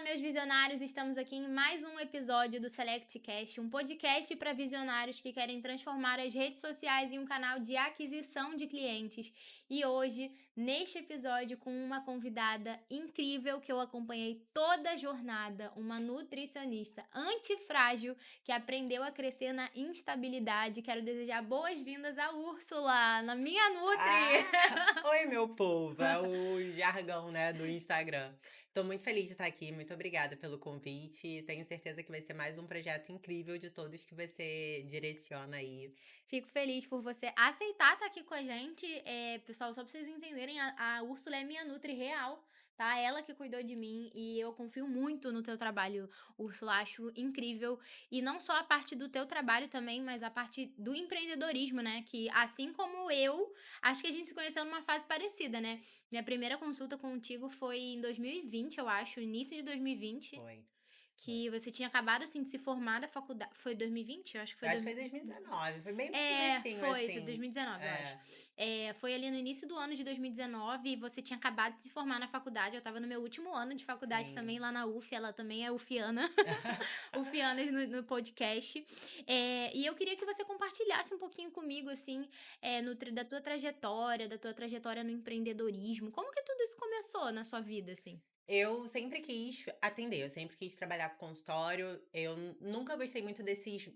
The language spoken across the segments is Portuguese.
meus visionários, estamos aqui em mais um episódio do Select Cast, um podcast para visionários que querem transformar as redes sociais em um canal de aquisição de clientes. E hoje, neste episódio, com uma convidada incrível que eu acompanhei toda a jornada, uma nutricionista antifrágil que aprendeu a crescer na instabilidade. Quero desejar boas-vindas a Úrsula, na minha Nutri! Oi, meu povo, é o jargão, né, do Instagram. Tô muito feliz de estar aqui, muito obrigada pelo convite. Tenho certeza que vai ser mais um projeto incrível de todos que você direciona aí. Fico feliz por você aceitar estar aqui com a gente. Pessoal, só pra vocês entenderem, a Úrsula é minha Nutri real, tá? Ela que cuidou de mim e eu confio muito no teu trabalho, Úrsula. Acho incrível. E não só a parte do teu trabalho também, mas a parte do empreendedorismo, né? Que assim como eu, acho que a gente se conheceu numa fase parecida, né? Minha primeira consulta contigo foi em 2020, eu acho, início de 2020. Foi, foi. Que você tinha acabado, assim, de se formar da faculdade. Foi 2020? Eu acho que foi Eu acho que foi 2019, foi bem no é, comecinho, foi assim. 2019, eu acho. É, Foi ali no início do ano de 2019 e você tinha acabado de se formar na faculdade, eu estava no meu último ano de faculdade também, sim. lá na UF, ela também é ufiana, ufianas no podcast. E eu queria que você compartilhasse um pouquinho comigo, assim, da tua trajetória no empreendedorismo. Como que tudo isso começou na sua vida, assim? Eu sempre quis atender, eu sempre quis trabalhar com consultório. Eu nunca gostei muito desses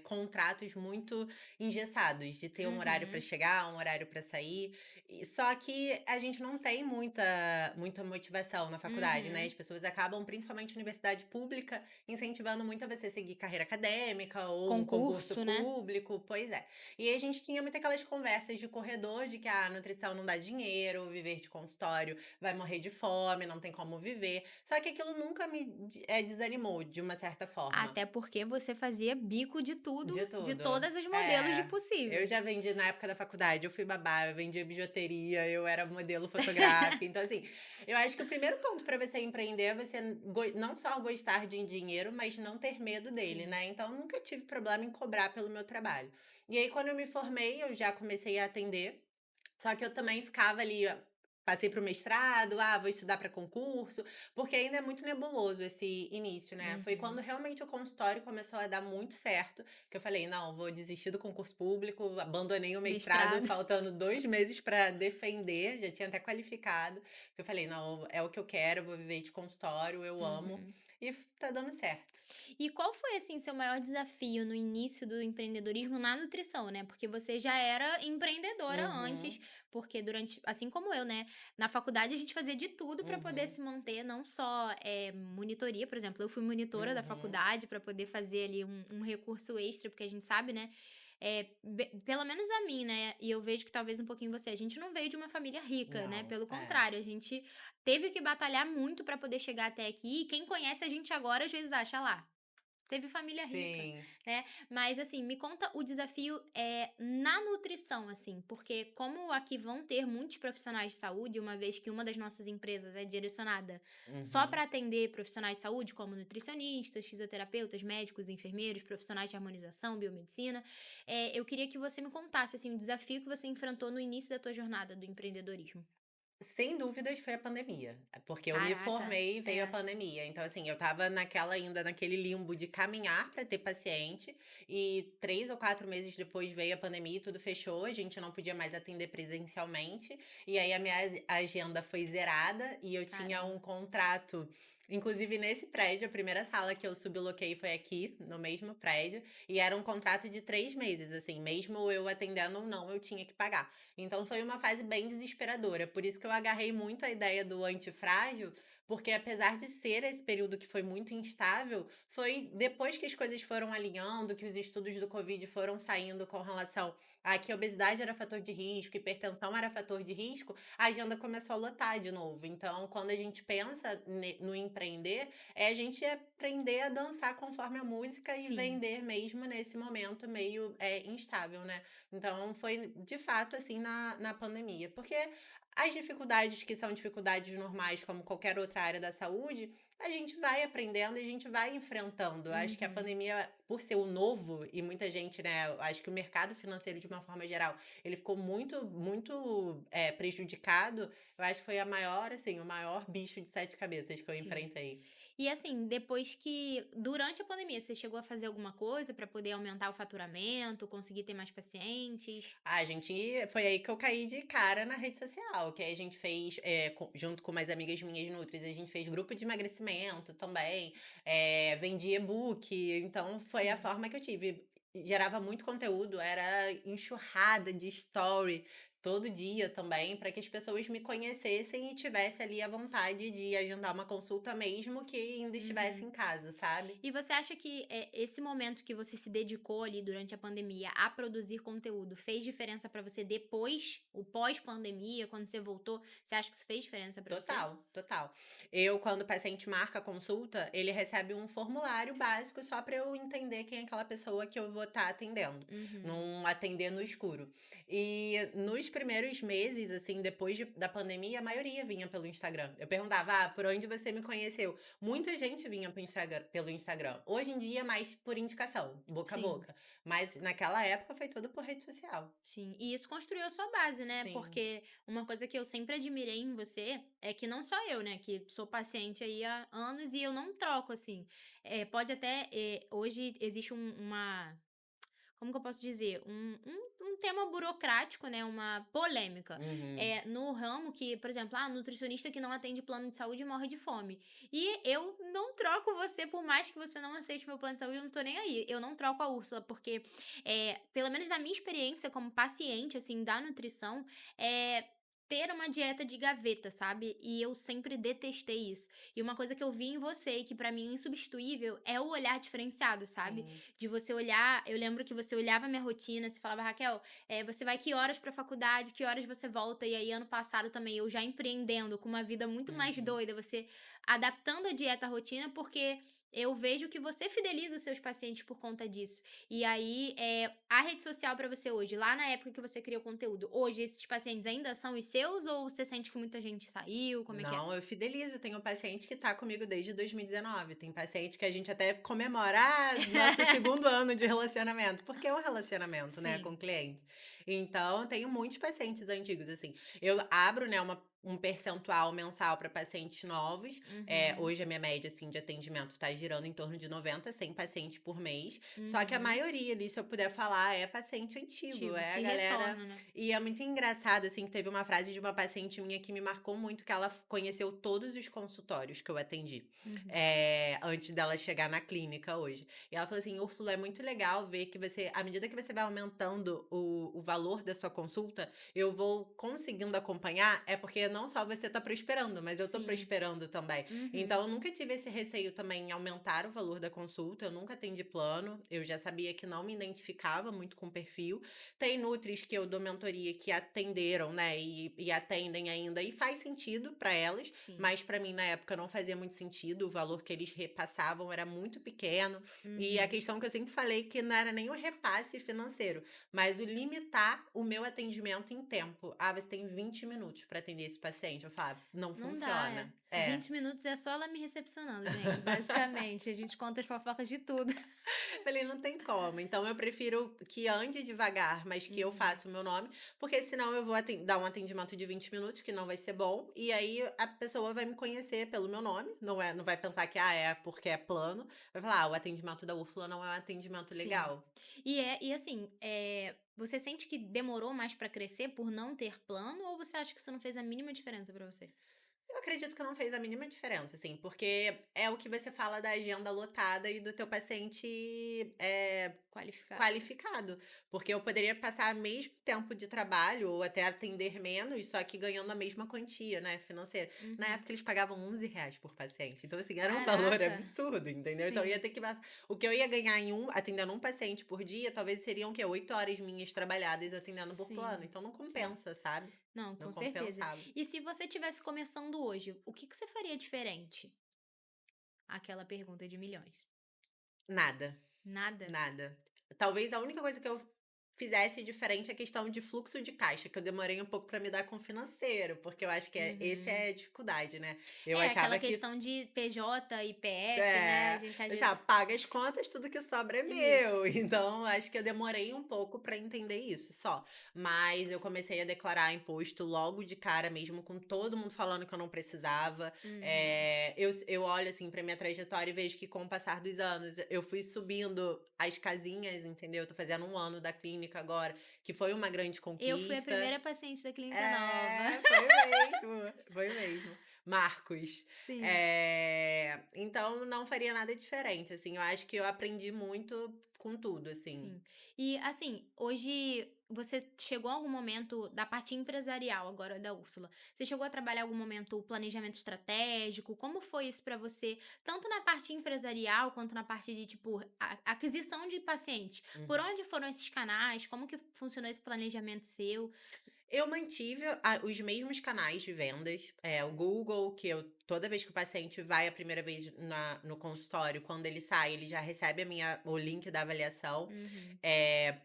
contratos muito engessados, de ter um horário para Uhum, chegar, um horário para sair. Só que a gente não tem muita motivação na faculdade, né? As uhum. pessoas acabam, principalmente universidade pública, incentivando muito a você seguir carreira acadêmica ou um concurso Concurso, né? público. Pois é. E aí a gente tinha muito aquelas conversas de corredor de que a nutrição não dá dinheiro, viver de consultório vai morrer de fome, não tem como viver. Só que aquilo nunca desanimou, de uma certa forma. Até porque você fazia bico de tudo, De de tudo. todas as modelos de É. Eu já possíveis. vendi na época da faculdade, eu fui babá, eu vendia bijuteria, eu era modelo fotográfica. Então, assim, eu acho que o primeiro ponto para você empreender é você não só gostar de dinheiro, mas não ter medo dele, Sim. né? Então, eu nunca tive problema em cobrar pelo meu trabalho. E aí, quando eu me formei, eu já comecei a atender. Só que eu também ficava ali, passei para o mestrado, vou estudar para concurso, porque ainda é muito nebuloso esse início, né. Foi quando Uhum. realmente o consultório começou a dar muito certo, que eu falei: "Não, vou desistir do concurso público", abandonei o mestrado Mestrado. faltando 2 meses para defender, já tinha até qualificado, que eu falei: "Não, é o que eu quero, eu vou viver de consultório, eu amo", Uhum. e tá dando certo. E qual foi, assim, seu maior desafio no início do empreendedorismo na nutrição, né? Porque você já era empreendedora antes, Uhum, porque durante, assim como eu, né? Na faculdade a gente fazia de tudo para poder uhum, se manter, não só monitoria, por exemplo, eu fui monitora da uhum. faculdade para poder fazer ali um recurso extra, porque a gente sabe, né? Pelo menos a mim, né? E eu vejo que talvez um pouquinho você, a gente não veio de uma família rica, né? Não, Pelo é. contrário, a gente teve que batalhar muito para poder chegar até aqui. E quem conhece a gente agora às vezes acha lá. Teve família rica, Sim. né. Mas, assim, me conta o desafio, na nutrição, assim, porque como aqui vão ter muitos profissionais de saúde, uma vez que uma das nossas empresas é direcionada só para Uhum. atender profissionais de saúde, como nutricionistas, fisioterapeutas, médicos, enfermeiros, profissionais de harmonização, biomedicina, eu queria que você me contasse, assim, o desafio que você enfrentou no início da tua jornada do empreendedorismo. Sem dúvidas foi a pandemia, porque eu me Caraca, formei e veio a é, pandemia, então assim, eu estava naquele limbo de caminhar para ter paciente, e 3 ou 4 meses depois veio a pandemia e tudo fechou, a gente não podia mais atender presencialmente, e aí a minha agenda foi zerada e eu tinha um caramba. contrato, inclusive nesse prédio, a primeira sala que eu subloquei foi aqui, no mesmo prédio, e era um contrato de 3 meses, assim, mesmo eu atendendo ou não, eu tinha que pagar. Então foi uma fase bem desesperadora, por isso que eu agarrei muito a ideia do antifrágil, porque apesar de ser esse período que foi muito instável, foi depois que as coisas foram alinhando, que os estudos do Covid foram saindo com relação a que a obesidade era fator de risco, hipertensão era fator de risco, a agenda começou a lotar de novo. Então, quando a gente pensa no empreender, é a gente aprender a dançar conforme a música e Sim. vender mesmo nesse momento meio instável, né? Então foi de fato assim na pandemia, porque as dificuldades que são dificuldades normais como qualquer outra área da saúde, a gente vai aprendendo e a gente vai enfrentando. Eu acho que a Uhum. pandemia, por ser o novo e muita gente, né, eu acho que o mercado financeiro de uma forma geral, ele ficou muito, prejudicado, eu acho que foi a maior, assim, o maior bicho de 7 cabeças que eu Sim. enfrentei. E assim, depois que durante a pandemia, você chegou a fazer alguma coisa para poder aumentar o faturamento, conseguir ter mais pacientes? Ah, a gente foi aí que eu caí de cara na rede social, que aí a gente fez, junto com umas amigas minhas nutris, a gente fez grupo de emagrecimento também, vendia e-book, então foi a Sim. forma que eu tive. Gerava muito conteúdo, era enxurrada de story todo dia também, para que as pessoas me conhecessem e tivesse ali a vontade de agendar uma consulta mesmo que ainda estivesse Uhum. em casa, sabe? E você acha que, esse momento que você se dedicou ali durante a pandemia a produzir conteúdo fez diferença pra você depois, o pós-pandemia, quando você voltou, você acha que isso fez diferença pra você? Total, total. Eu, quando o paciente marca a consulta, ele recebe um formulário básico só para eu entender quem é aquela pessoa que eu vou estar atendendo, Uhum. não atender no escuro. E nos primeiros meses, assim, depois da pandemia, a maioria vinha pelo Instagram. Eu perguntava, por onde você me conheceu? Muita gente vinha pelo Instagram. Hoje em dia, mais por indicação, boca a Sim. boca. Mas naquela época foi tudo por rede social. Sim, e isso construiu a sua base, né, Sim. porque uma coisa que eu sempre admirei em você é que não só eu, né, que sou paciente aí há anos e eu não troco, assim, pode até, hoje existe uma como que eu posso dizer? Um tema burocrático, né, uma polêmica, Uhum. no ramo que, por exemplo, nutricionista que não atende plano de saúde morre de fome. E eu não troco você, por mais que você não aceite meu plano de saúde, eu não tô nem aí. Eu não troco a Úrsula, porque, pelo menos na minha experiência como paciente, assim, da nutrição, ter uma dieta de gaveta, sabe? E eu sempre detestei isso. E uma coisa que eu vi em você e que pra mim é insubstituível é o olhar diferenciado, sabe? Sim. De você olhar, eu lembro que você olhava a minha rotina, você falava: "Raquel, você vai que horas pra faculdade, que horas você volta?". E aí ano passado também eu já empreendendo, com uma vida muito mais Uhum. doida, você adaptando a dieta à rotina, porque eu vejo que você fideliza os seus pacientes por conta disso. E aí, a rede social pra você hoje, lá na época que você criou conteúdo, hoje esses pacientes ainda são os seus ou você sente que muita gente saiu, como é que é? Não, eu fidelizo. Tenho paciente que tá comigo desde 2019. Tem paciente que a gente até comemora, nosso segundo ano de relacionamento, porque é um relacionamento, né, com Sim. o cliente. Então, tenho muitos pacientes antigos, assim. Eu abro, né, um percentual mensal para pacientes novos. Uhum. Hoje a minha média, assim, de atendimento tá girando em torno de 90, 100 pacientes por mês. Só que a Uhum. maioria ali, se eu puder falar, é paciente antigo, Digo, é a que galera. retorna, né. E é muito engraçado, assim, que teve uma frase de uma paciente minha que me marcou muito, que ela conheceu todos os consultórios que eu atendi, Uhum. antes dela chegar na clínica hoje. E ela falou assim: "Úrsula, é muito legal ver que você, à medida que você vai aumentando o valor da sua consulta, eu vou conseguindo acompanhar, é porque não só você tá prosperando, mas eu tô Sim. prosperando também". Uhum. Então eu nunca tive esse receio também em aumentar o valor da consulta, eu nunca atendi plano, eu já sabia que não me identificava muito com o perfil. Tem nutris que eu dou mentoria que atenderam, né, e atendem ainda e faz sentido para elas, Sim. mas para mim na época não fazia muito sentido, o valor que eles repassavam era muito pequeno, e a Uhum. questão que eu sempre falei que não era nem o repasse financeiro, mas o limitar o meu atendimento em tempo. "Ah, você tem 20 minutos para atender esse paciente", eu falava: "Não Não dá, funciona". 20 minutos é só ela me recepcionando, gente, basicamente, a gente conta as fofocas de tudo. Falei: "Não tem como". Então eu prefiro que ande devagar, mas que eu Uhum. faça o meu nome, porque senão eu vou dar um atendimento de 20 minutos, que não vai ser bom, e aí a pessoa vai me conhecer pelo meu nome, não vai pensar que, é porque é plano, vai falar: "Ah, o atendimento da Úrsula não é um atendimento Sim. legal". E assim, você sente que demorou mais pra crescer por não ter plano ou você acha que isso não fez a mínima diferença pra você? Eu acredito que não fez a mínima diferença, assim, porque é o que você fala da agenda lotada e do teu paciente, Qualificado, né. qualificado. Porque eu poderia passar mesmo tempo de trabalho ou até atender menos, só que ganhando a mesma quantia, né, financeira. Na Uhum. época eles pagavam R$ 11 por paciente, então assim, era um valor Caraca! absurdo, entendeu. Então eu ia Sim, ter que o que eu ia ganhar atendendo um paciente por dia, talvez seriam o quê? 8 horas minhas trabalhadas atendendo por plano, sim, então não sim. compensa, sabe. Não, Não com certeza. compensava. E se você tivesse começando hoje, o que que você faria diferente? Aquela pergunta de milhões. Nada. Nada? Nada. Talvez a única coisa que eu fizesse diferente a questão de fluxo de caixa, que eu demorei um pouco para me dar com o financeiro, porque eu acho que esse Uhum. é a dificuldade, né. Eu É, aquela achava que questão de PJ e PF, né, a é, gente às eu já vezes paga as contas, tudo que sobra é isso. meu, então acho que eu demorei um pouco para entender isso só. Mas eu comecei a declarar imposto logo de cara mesmo, com todo mundo falando que eu não precisava. Uhum. Eu olho, assim, pra minha trajetória e vejo que com o passar dos anos, eu fui subindo as casinhas, entendeu. Eu tô fazendo 1 ano da clínica agora, que foi uma grande Eu fui a conquista. primeira paciente da clínica nova. É, foi mesmo, foi mesmo. Marcos. Sim. Então não faria nada diferente, assim, eu acho que eu aprendi muito com tudo, assim. Sim. E, assim, hoje você chegou a algum momento da parte empresarial agora da Úrsula, você chegou a trabalhar em algum momento o planejamento estratégico? Como foi isso pra você, tanto na parte empresarial quanto na parte de, tipo, aquisição de pacientes? Por Uhum. onde foram esses canais? Como que funcionou esse planejamento seu? Eu mantive os mesmos canais de vendas, o Google, que eu toda vez que o paciente vai a primeira vez no consultório, quando ele sai, ele já recebe o link da avaliação, Uhum.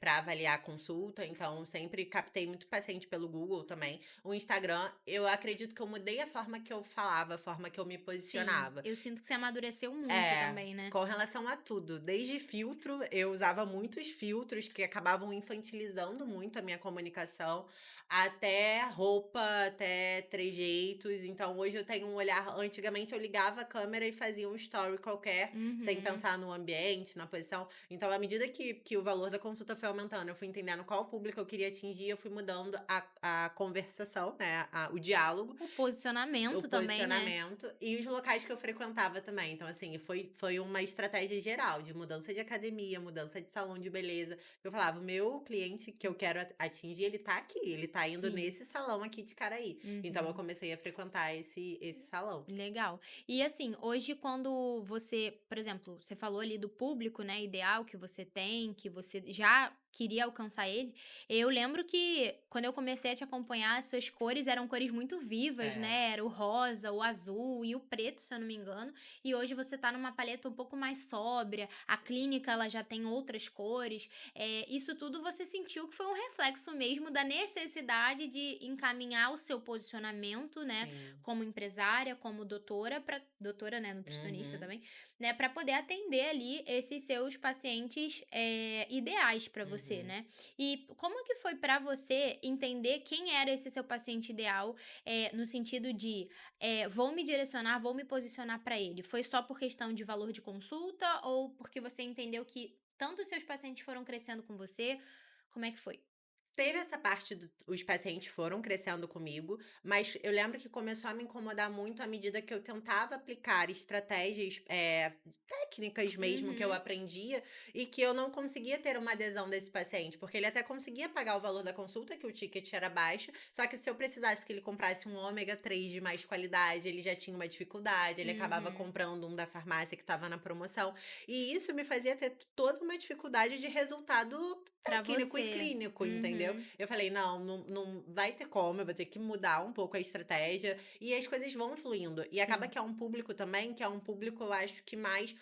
para avaliar a consulta, então sempre captei muito paciente pelo Google também. O Instagram, eu acredito que eu mudei a forma que eu falava, a forma que eu me Sim, posicionava. eu sinto que você amadureceu muito É, também, né? com relação a tudo, desde filtro, eu usava muitos filtros que acabavam infantilizando muito a minha comunicação, até roupa, até trejeitos. Então hoje eu tenho um olhar, antigamente eu ligava a câmera e fazia um story qualquer, sem Uhum. pensar no ambiente, na posição. Então à medida que o valor da consulta foi aumentando, eu fui entendendo qual público eu queria atingir, eu fui mudando a conversação, né, o diálogo, O o posicionamento também, né? posicionamento e os locais que eu frequentava também. Então, assim, foi uma estratégia geral de mudança de academia, mudança de salão de beleza. Eu falava: "O meu cliente que eu quero atingir, ele tá aqui, ele tá indo Sim. nesse salão aqui de Caraí". Então eu Uhum. comecei a frequentar esse salão. Legal. E assim, hoje quando você, por exemplo, você falou ali do público, né, ideal que você tem, que você já queria alcançar ele. Eu lembro que quando eu comecei a te acompanhar, as suas cores eram cores muito vivas, É, né? Era o rosa, o azul e o preto, se eu não me engano. E hoje você tá numa paleta um pouco mais sóbria. A clínica, ela já tem outras cores. Isso tudo você sentiu que foi um reflexo mesmo da necessidade de encaminhar o seu posicionamento, né? sim. Como empresária, como doutora, doutora, né, nutricionista Uhum, também, né, para poder atender ali esses seus pacientes, ideais para você, uhum. né. E como que foi para você entender quem era esse seu paciente ideal, no sentido de, vou me direcionar, vou me posicionar para ele? Foi só por questão de valor de consulta ou porque você entendeu que tanto os seus pacientes foram crescendo com você? Como é que foi? Teve essa parte os pacientes foram crescendo comigo, mas eu lembro que começou a me incomodar muito à medida que eu tentava aplicar estratégias, técnicas mesmo que eu Uhum. aprendia, e que eu não conseguia ter uma adesão desse paciente, porque ele até conseguia pagar o valor da consulta, que o ticket era baixo, só que se eu precisasse que ele comprasse um ômega 3 de mais qualidade, ele já tinha uma dificuldade, ele acabava Uhum. comprando um da farmácia que estava na promoção, e isso me fazia ter toda uma dificuldade de resultado Pra técnico e você. clínico, entendeu? Uhum. Eu falei: "Não vai ter como, eu vou ter que mudar um pouco a estratégia", e as coisas vão fluindo. E acaba Sim, que é um público também, que é um público, eu acho que mais,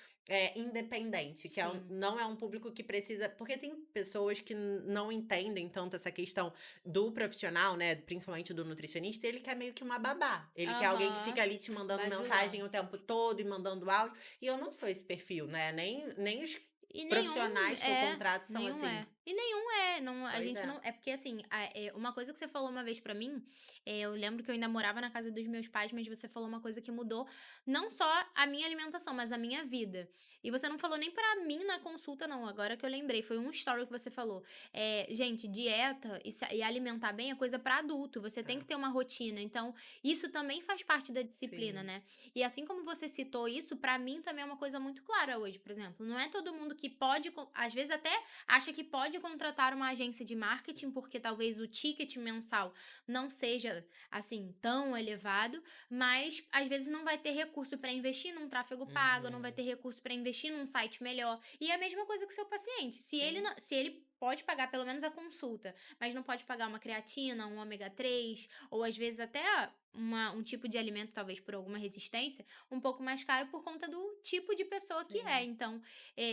independente, que sim. não é um público que precisa, porque tem pessoas que não entendem tanto essa questão do profissional, né, principalmente do nutricionista, ele quer meio que uma babá. Ele quer alguém que Aham. fica ali te mandando mensagem Bajulão. o tempo todo e mandando áudio, e eu não sou esse perfil, né, nem os E nenhum profissionais que eu contrato são nenhum assim. é. E nenhum é, não, a Pois gente é. não é porque assim, uma coisa que você falou uma vez pra mim, eu lembro que eu ainda morava na casa dos meus pais, mas você falou uma coisa que mudou não só a minha alimentação, mas a minha vida. E você não falou nem pra mim na consulta não, agora que eu lembrei, foi um story que você falou. Gente, dieta e alimentar bem é coisa pra adulto, você tem que É, ter uma rotina, então isso também faz parte da disciplina, sim. né. E assim como você citou isso, pra mim também é uma coisa muito clara hoje, por exemplo, não é todo mundo que pode às vezes até acha que pode contratar uma agência de marketing, porque talvez o ticket mensal não seja, assim, tão elevado, mas às vezes não vai ter recurso para investir num tráfego pago, não vai Uhum. ter recurso para investir num site melhor. E é a mesma coisa com o seu paciente. Sim. Se ele pode pagar pelo menos a consulta, mas não pode pagar uma creatina, um ômega 3, ou às vezes até um tipo de alimento, talvez por alguma resistência, um pouco mais caro por conta do tipo de pessoa que é. Sim. Então,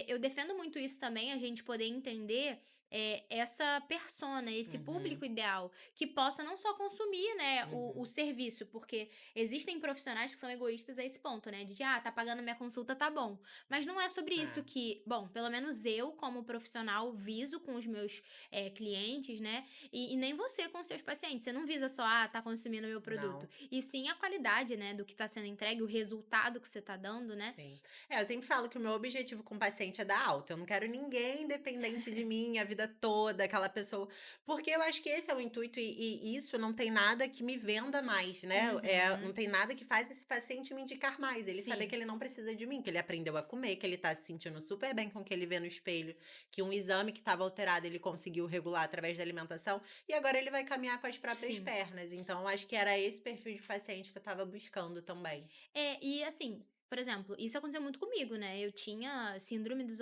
eu defendo muito isso também, a gente poder entender, essa persona, esse Uhum. público ideal, que possa não só consumir, né, o Uhum. serviço, porque existem profissionais que são egoístas a esse ponto, né, de: "Ah, tá pagando minha consulta, tá bom". Mas não é sobre isso É. que bom, pelo menos eu, como profissional, viso com os meus, clientes, né, e nem você com os seus pacientes. Você não visa só: "Ah, tá consumindo meu produto", Não. e sim a qualidade, né, do que tá sendo entregue, o resultado que você tá dando, né. Sim. Eu sempre falo que o meu objetivo com o paciente é dar alta, eu não quero ninguém dependente de mim a vida toda, aquela pessoa porque eu acho que esse é o intuito e isso não tem nada que me venda mais, né, não Uhum. tem nada que faz esse paciente me indicar mais, ele saber que Sim, ele não precisa de mim, que ele aprendeu a comer, que ele tá se sentindo super bem com o que ele vê no espelho, que um exame que estava alterado ele conseguiu regular através da alimentação, e agora ele vai caminhar com as próprias sim. pernas, então eu acho que era esse perfil de paciente que eu estava buscando também. E assim, por exemplo, isso aconteceu muito comigo, né, eu tinha síndrome dos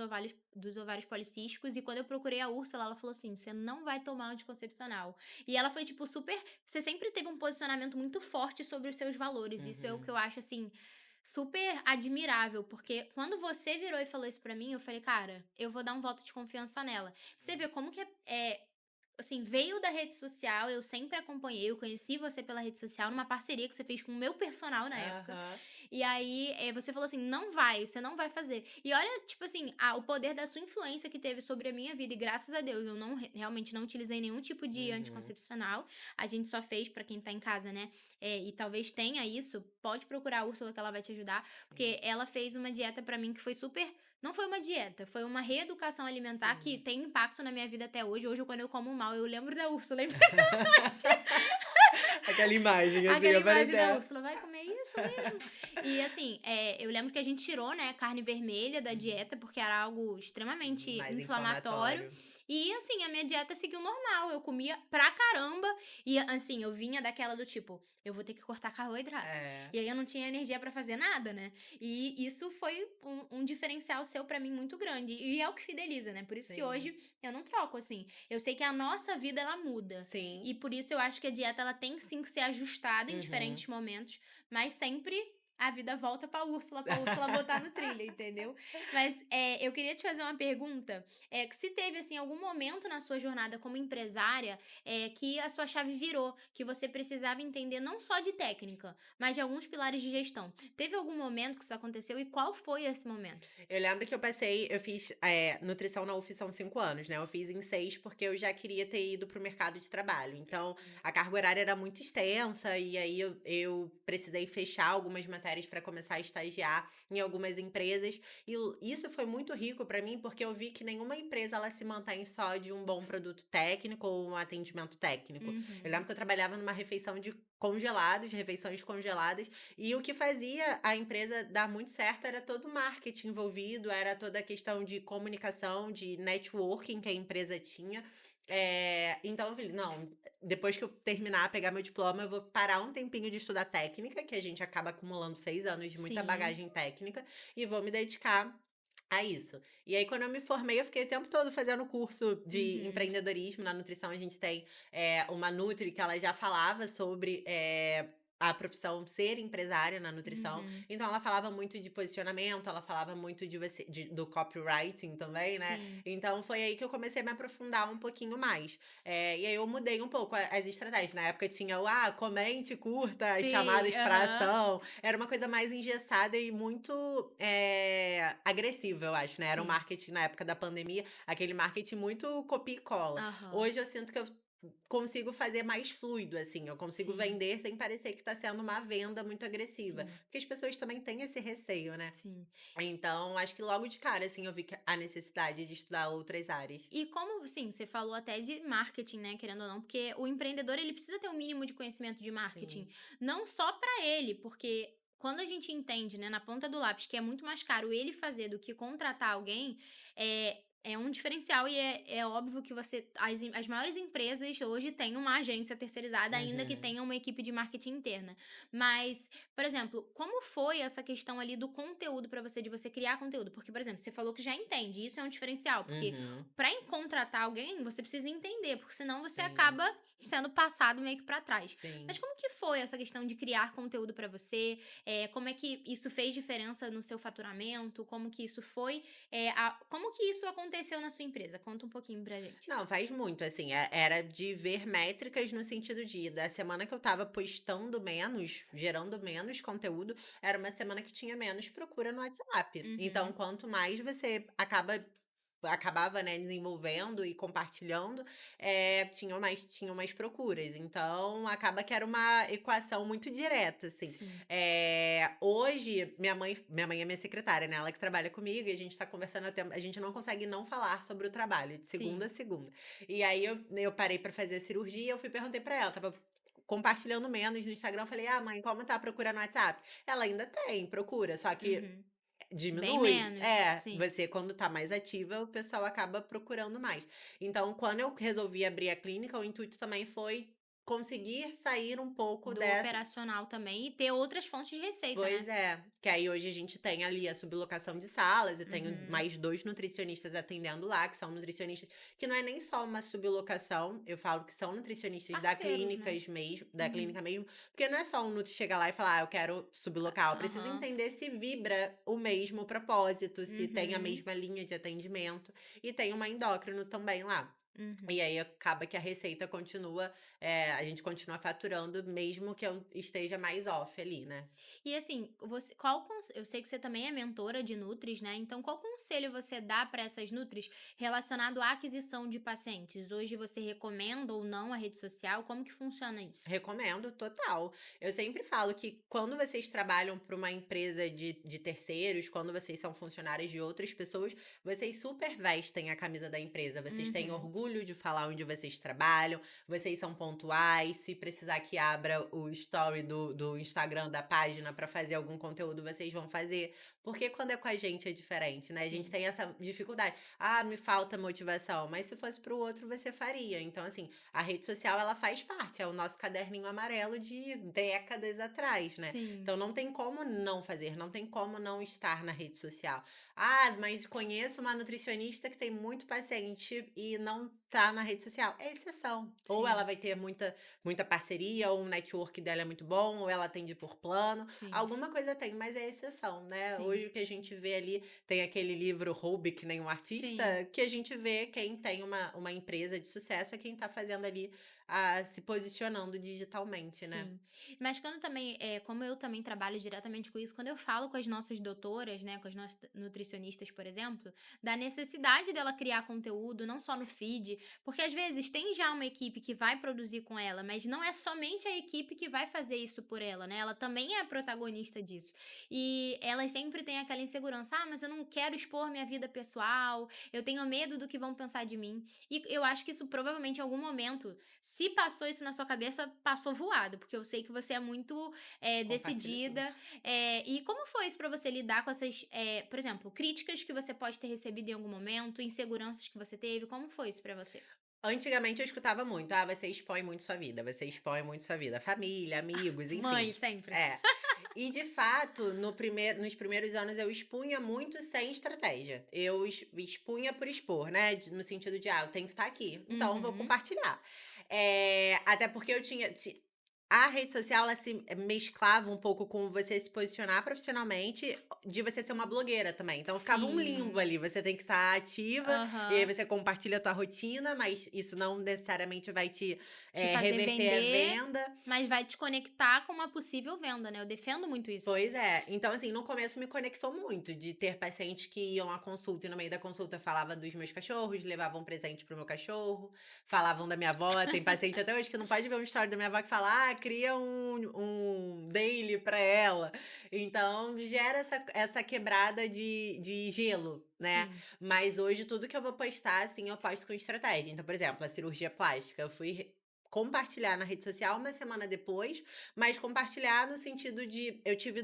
ovários policísticos e quando eu procurei a Úrsula, ela falou assim: "Você não vai tomar anticoncepcional". E ela foi, tipo, super você sempre teve um posicionamento muito forte sobre os seus valores, isso é o que eu Uhum. acho, assim, super admirável, porque quando você virou e falou isso pra mim, eu falei: "Cara, eu vou dar um voto de confiança nela". Você vê como que assim, veio da rede social, eu sempre acompanhei, eu conheci você pela rede social, numa parceria que você fez com o meu personal na época. Aham. E aí, você falou assim: você não vai fazer". E olha, tipo assim, o poder da sua influência que teve sobre a minha vida e graças a Deus eu não realmente não utilizei nenhum tipo de Uhum. anticoncepcional, a gente só fez pra quem tá em casa, né, e talvez tenha isso, pode procurar a Úrsula que ela vai te ajudar, Sim, porque ela fez uma dieta pra mim que foi super não foi uma dieta, foi uma reeducação alimentar que sim. tem impacto na minha vida até hoje. Hoje, quando eu como mal, eu lembro da Úrsula, é impressionante. Aquela imagem, assim, Aquela imagem da aparecer. Úrsula: "Vai comer isso mesmo?". E assim, eu lembro que a gente tirou, né, carne vermelha da Uhum. dieta, porque era algo extremamente Mais inflamatório, inflamatório. e assim, a minha dieta seguiu normal, eu comia pra caramba, e assim, eu vinha daquela do tipo: "Eu vou ter que cortar carboidrato". É, E aí eu não tinha energia pra fazer nada, né. E isso foi um diferencial seu pra mim muito grande, e é o que fideliza, né, por isso que sim, hoje eu não troco, assim. Eu sei que a nossa vida ela muda, sim. e por isso eu acho que a dieta ela tem sim que ser ajustada em Uhum. diferentes momentos, mas sempre a vida volta pra Úrsula botar no trilho, entendeu. Mas, eu queria te fazer uma pergunta, que se teve, assim, algum momento na sua jornada como empresária, que a sua chave virou, que você precisava entender não só de técnica, mas de alguns pilares de gestão. Teve algum momento que isso aconteceu e qual foi esse momento? Eu lembro que eu fiz, nutrição na UF são 5 anos, né, eu fiz em 6 porque eu já queria ter ido para o mercado de trabalho, então a carga horária era muito extensa e aí eu precisei fechar algumas matérias para começar a estagiar em algumas empresas, e isso foi muito rico para mim, porque eu vi que nenhuma empresa ela se mantém só de um bom produto técnico ou um atendimento técnico. Eu lembro Uhum. que eu trabalhava numa refeição de congelados, refeições congeladas, e o que fazia a empresa dar muito certo era todo o marketing envolvido, era toda a questão de comunicação, de networking que a empresa tinha. Então eu falei: "Não, depois que eu terminar, pegar meu diploma, eu vou parar um tempinho de estudar técnica", que a gente acaba acumulando 6 anos de muita Sim. bagagem técnica, "e vou me dedicar a isso". E aí quando eu me formei, eu fiquei o tempo todo fazendo curso de Uhum. empreendedorismo. Na nutrição a gente tem, uma nutri que ela já falava sobre, a profissão ser empresária na nutrição, Uhum. então ela falava muito de posicionamento, ela falava muito do copywriting também, né, Sim. então foi aí que eu comecei a me aprofundar um pouquinho mais. E aí eu mudei um pouco as estratégias, na época tinha o: "Ah, comente, curta, as Sim. chamadas para Aham. ação", era uma coisa mais engessada e muito, agressiva eu acho, né, era um Sim. marketing na época da pandemia, aquele marketing muito copia e cola. Aham. Hoje eu sinto que eu consigo fazer mais fluido, assim, eu consigo Sim. vender sem parecer que tá sendo uma venda muito agressiva, Sim. porque as pessoas também têm esse receio, né. Sim. Então, acho que logo de cara, assim, eu vi que a necessidade de estudar outras áreas. E como, sim, você falou até de marketing, né, querendo ou não, porque o empreendedor ele precisa ter um mínimo de conhecimento de marketing, Sim. não só para ele, porque quando a gente entende, né, na ponta do lápis que é muito mais caro ele fazer do que contratar alguém, é um diferencial e é óbvio que as maiores empresas hoje têm uma agência terceirizada, ainda que Uhum. tenha uma equipe de marketing interna. Mas, por exemplo, como foi essa questão ali do conteúdo para você, de você criar conteúdo? Porque, por exemplo, você falou que já entende, isso é um diferencial, porque Uhum. para contratar alguém, você precisa entender, porque senão você Sim, acaba sendo passado meio que para trás. Mas sim. como que foi essa questão de criar conteúdo para você? Como é que isso fez diferença no seu faturamento? Como que isso foi, como que isso aconteceu na sua empresa? Conta um pouquinho pra gente. Não, faz muito, assim, era de ver métricas no sentido de, da semana que eu estava postando menos, gerando menos conteúdo, era uma semana que tinha menos procura no WhatsApp. Então, Uhum. quanto mais você acabava, né, desenvolvendo e compartilhando, tinham mais procuras. Então, acaba que era uma equação muito direta, assim. Sim, Hoje, minha mãe é minha secretária, né, ela que trabalha comigo e a gente tá conversando até a gente não consegue não falar sobre o trabalho, de segunda sim. a segunda. E aí eu parei pra fazer a cirurgia, eu perguntei pra ela, estava compartilhando menos no Instagram, eu falei: "Ah, mãe, como tá a procura no WhatsApp?". Ela ainda tem procura, só que Uhum. Bem diminui. menos, sim. Você quando tá mais ativa, o pessoal acaba procurando mais. Então, quando eu resolvi abrir a clínica, o intuito também foi conseguir sair um pouco Do dessa. operacional também e ter outras fontes de receita, Pois né. é, que aí hoje a gente tem ali a sublocação de salas, eu tenho Uhum. mais 2 nutricionistas atendendo lá, que são nutricionistas que não é nem só uma sublocação, eu falo que são nutricionistas Parceiros, né. da Uhum. clínica mesmo, porque não é só um nutri chegar lá e falar: "Ah, eu quero sublocar", eu preciso Aham. entender se vibra o mesmo propósito, se tem a Uhum. mesma linha de atendimento, e tem uma endócrino também lá. E Uhum. aí acaba que a receita continua, a gente continua faturando mesmo que eu esteja mais off ali, né. E assim, você qual conse eu sei que você também é mentora de nutris, né, então qual conselho você dá para essas nutris relacionado à aquisição de pacientes? Hoje você recomenda ou não a rede social? Como que funciona isso? Recomendo, total. Eu sempre falo que quando vocês trabalham para uma empresa de terceiros, quando vocês são funcionários de outras pessoas, vocês super vestem a camisa da empresa. Vocês têm Uhum. orgulho de falar onde vocês trabalham, vocês são pontuais. Se precisar que abra o story do Instagram da página para fazer algum conteúdo, vocês vão fazer. Porque quando é com a gente é diferente, né? A gente Sim, tem essa dificuldade. Ah, me falta motivação. Mas se fosse para o outro, você faria. Então, assim, a rede social ela faz parte, é o nosso caderninho amarelo de décadas atrás, né. sim, Então não tem como não fazer, não tem como não estar na rede social. "Ah, mas conheço uma nutricionista que tem muito paciente e não tá na rede social", é exceção. Ou ela sim, vai ter muita parceria, ou o network dela é muito bom, ou ela atende por plano, sim, alguma coisa tem, mas é exceção, né. sim, Hoje o que a gente vê ali tem aquele livro Roube que nem um sim. artista, que a gente vê quem tem uma empresa de sucesso é quem tá fazendo ali, se posicionando digitalmente, né. Sim. Mas quando também, como eu também trabalho diretamente com isso, quando eu falo com as nossas doutoras, né, com as nossas nutricionistas, por exemplo, da necessidade dela criar conteúdo, não só no feed, porque às vezes tem já uma equipe que vai produzir com ela, mas não é somente a equipe que vai fazer isso por ela, né? Ela também é a protagonista disso. E elas sempre têm aquela insegurança: ah, mas eu não quero expor minha vida pessoal, eu tenho medo do que vão pensar de mim. E eu acho que isso provavelmente em algum momento se passou isso na sua cabeça, passou voado, porque eu sei que você é muito, Compartilha tudo. decidida. E como foi isso pra você lidar com essas, por exemplo, críticas que você pode ter recebido em algum momento, inseguranças que você teve, como foi isso pra você? Antigamente eu escutava muito: "Ah, você expõe muito sua vida, você expõe muito sua vida", família, amigos, enfim. Mãe, sempre. É. E de fato, nos primeiros anos eu expunha muito sem estratégia. Eu expunha por expor, né, no sentido de: "Ah, eu tenho que estar aqui, então eu vou Uhum. compartilhar". Até porque eu tinha ti a rede social ela se mesclava um pouco com você se posicionar profissionalmente, de você ser uma blogueira também. Então ficava um limbo Sim. ali, você tem que estar ativa, e aí Aham. você compartilha a tua rotina, mas isso não necessariamente vai te, Te fazer reverter a vender, venda. mas vai te conectar com uma possível venda, né, eu defendo muito isso. Pois é. Então, assim, no começo me conectou muito, de ter pacientes que iam à consulta e no meio da consulta falava dos meus cachorros, levavam presente pro meu cachorro, falavam da minha avó. Tem paciente até hoje que não pode ver uma história da minha avó que fala: "Ah, cria um daily pra ela". Então, gera essa quebrada de gelo, né. Sim. Mas hoje tudo que eu vou postar, assim, eu posto com estratégia. Então, por exemplo, a cirurgia plástica, eu fui compartilhar na rede social uma semana depois, mas compartilhar no sentido de eu tive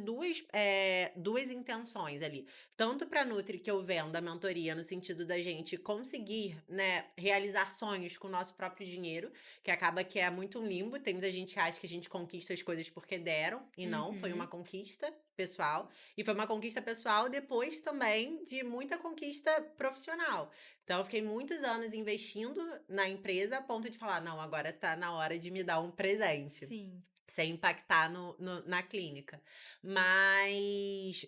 duas intenções ali, tanto pra nutri que eu vendo a mentoria no sentido da gente conseguir, né, realizar sonhos com o nosso próprio dinheiro, que acaba que é muito um limbo, tem muita gente que acha que a gente conquista as coisas porque deram, e não, foi uma Uhum. conquista pessoal, e foi uma conquista pessoal depois também de muita conquista profissional. Então eu fiquei muitos anos investindo na empresa a ponto de falar: "Não, agora tá na hora de me dar um presente". Sim. sem impactar na clínica. Mas,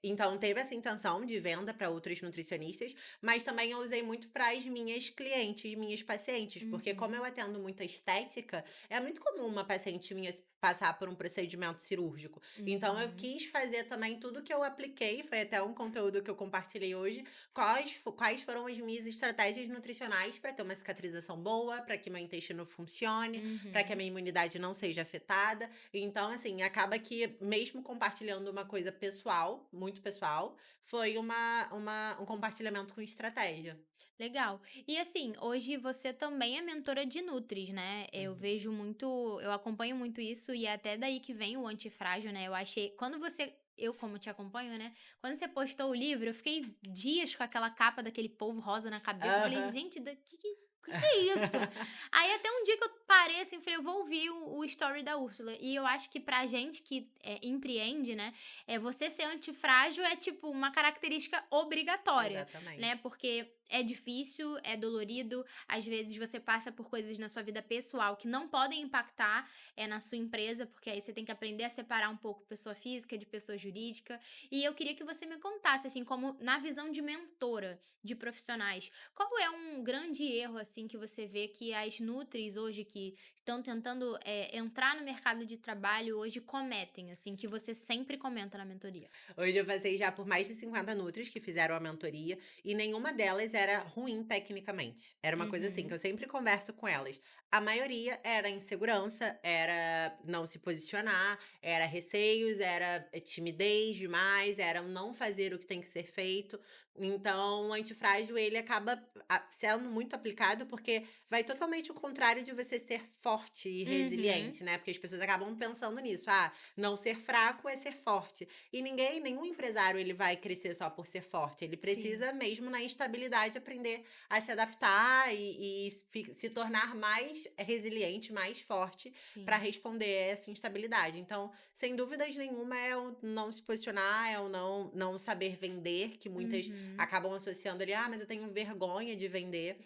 então teve essa intenção de venda para outros nutricionistas, mas também eu usei muito para as minhas clientes, minhas pacientes, porque como eu Uhum, atendo muito a estética, é muito comum uma paciente minha passar por um procedimento cirúrgico. Então eu uhum, quis fazer também tudo que eu apliquei, foi até um conteúdo que eu compartilhei hoje, quais foram as minhas estratégias nutricionais para ter uma cicatrização boa, para que meu intestino funcione, para que a uhum. minha imunidade não seja afetada. Então, assim, acaba que mesmo compartilhando uma coisa pessoal, muito pessoal, foi um compartilhamento com estratégia. Legal. E assim, hoje você também é mentora de nutris, né? Eu Uhum. vejo muito, eu acompanho muito isso e é até daí que vem o antifrágil, né? Eu achei, quando você, eu como te acompanho, né? Quando você postou o livro, eu fiquei dias com aquela capa daquele polvo rosa na cabeça. Eu falei, Aham. gente, que é isso? Aí até um dia que eu parei assim, falei, eu vou ouvir o story da Úrsula. E eu acho que pra gente que empreende, né? Você ser antifrágil é tipo uma característica obrigatória, né? Exatamente. Porque é difícil, é dolorido, às vezes você passa por coisas na sua vida pessoal que não podem impactar na sua empresa, porque aí você tem que aprender a separar um pouco pessoa física de pessoa jurídica. E eu queria que você me contasse, assim, como na visão de mentora de profissionais, qual é um grande erro, assim, que você vê que as nutris hoje que estão tentando entrar no mercado de trabalho hoje cometem, assim, que você sempre comenta na mentoria? Hoje eu passei já por mais de 50 nutris que fizeram a mentoria e nenhuma delas era ruim tecnicamente. Era uma coisa assim que Uhum, eu sempre converso com elas. A maioria era insegurança, era não se posicionar, era receios, era timidez demais, era não fazer o que tem que ser feito. Então, o antifrágil ele acaba sendo muito aplicado porque vai totalmente o contrário de você ser forte e uhum, resiliente, né? Porque as pessoas acabam pensando nisso. Ah, não ser fraco é ser forte. E nenhum empresário ele vai crescer só por ser forte, ele sim, precisa mesmo na instabilidade aprender a se adaptar se tornar mais resiliente, mais forte para sim, responder a essa instabilidade. Então, sem dúvidas nenhuma é o não se posicionar, é o não saber vender, que muitas uhum, acabam associando ali: "Ah, mas eu tenho vergonha de vender".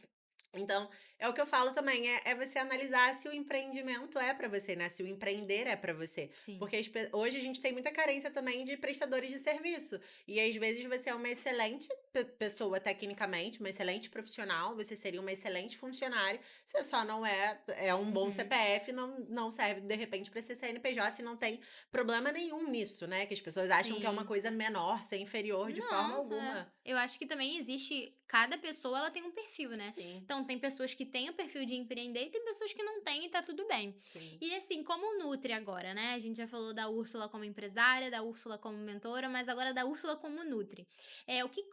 Então, é o que eu falo também, é você analisar se o empreendimento é para você, né, se o empreender é para você. sim, Porque hoje a gente tem muita carência também de prestadores de serviço, e às vezes você é uma excelente pessoa tecnicamente, uma excelente profissional, você seria uma excelente funcionária, você só não é um bom uhum, CPF, não serve de repente para ser CNPJ e não tem problema nenhum nisso, né, que as pessoas acham que é uma sim. coisa menor, ser inferior de forma Não, é. alguma. Eu acho que também existe cada pessoa ela tem um perfil, né. Sim, Então tem pessoas que têm o perfil de empreender e tem pessoas que não têm e tá tudo bem. sim. E assim, como Nutri agora, né, a gente já falou da Úrsula como empresária, da Úrsula como mentora, mas agora da Úrsula como Nutri.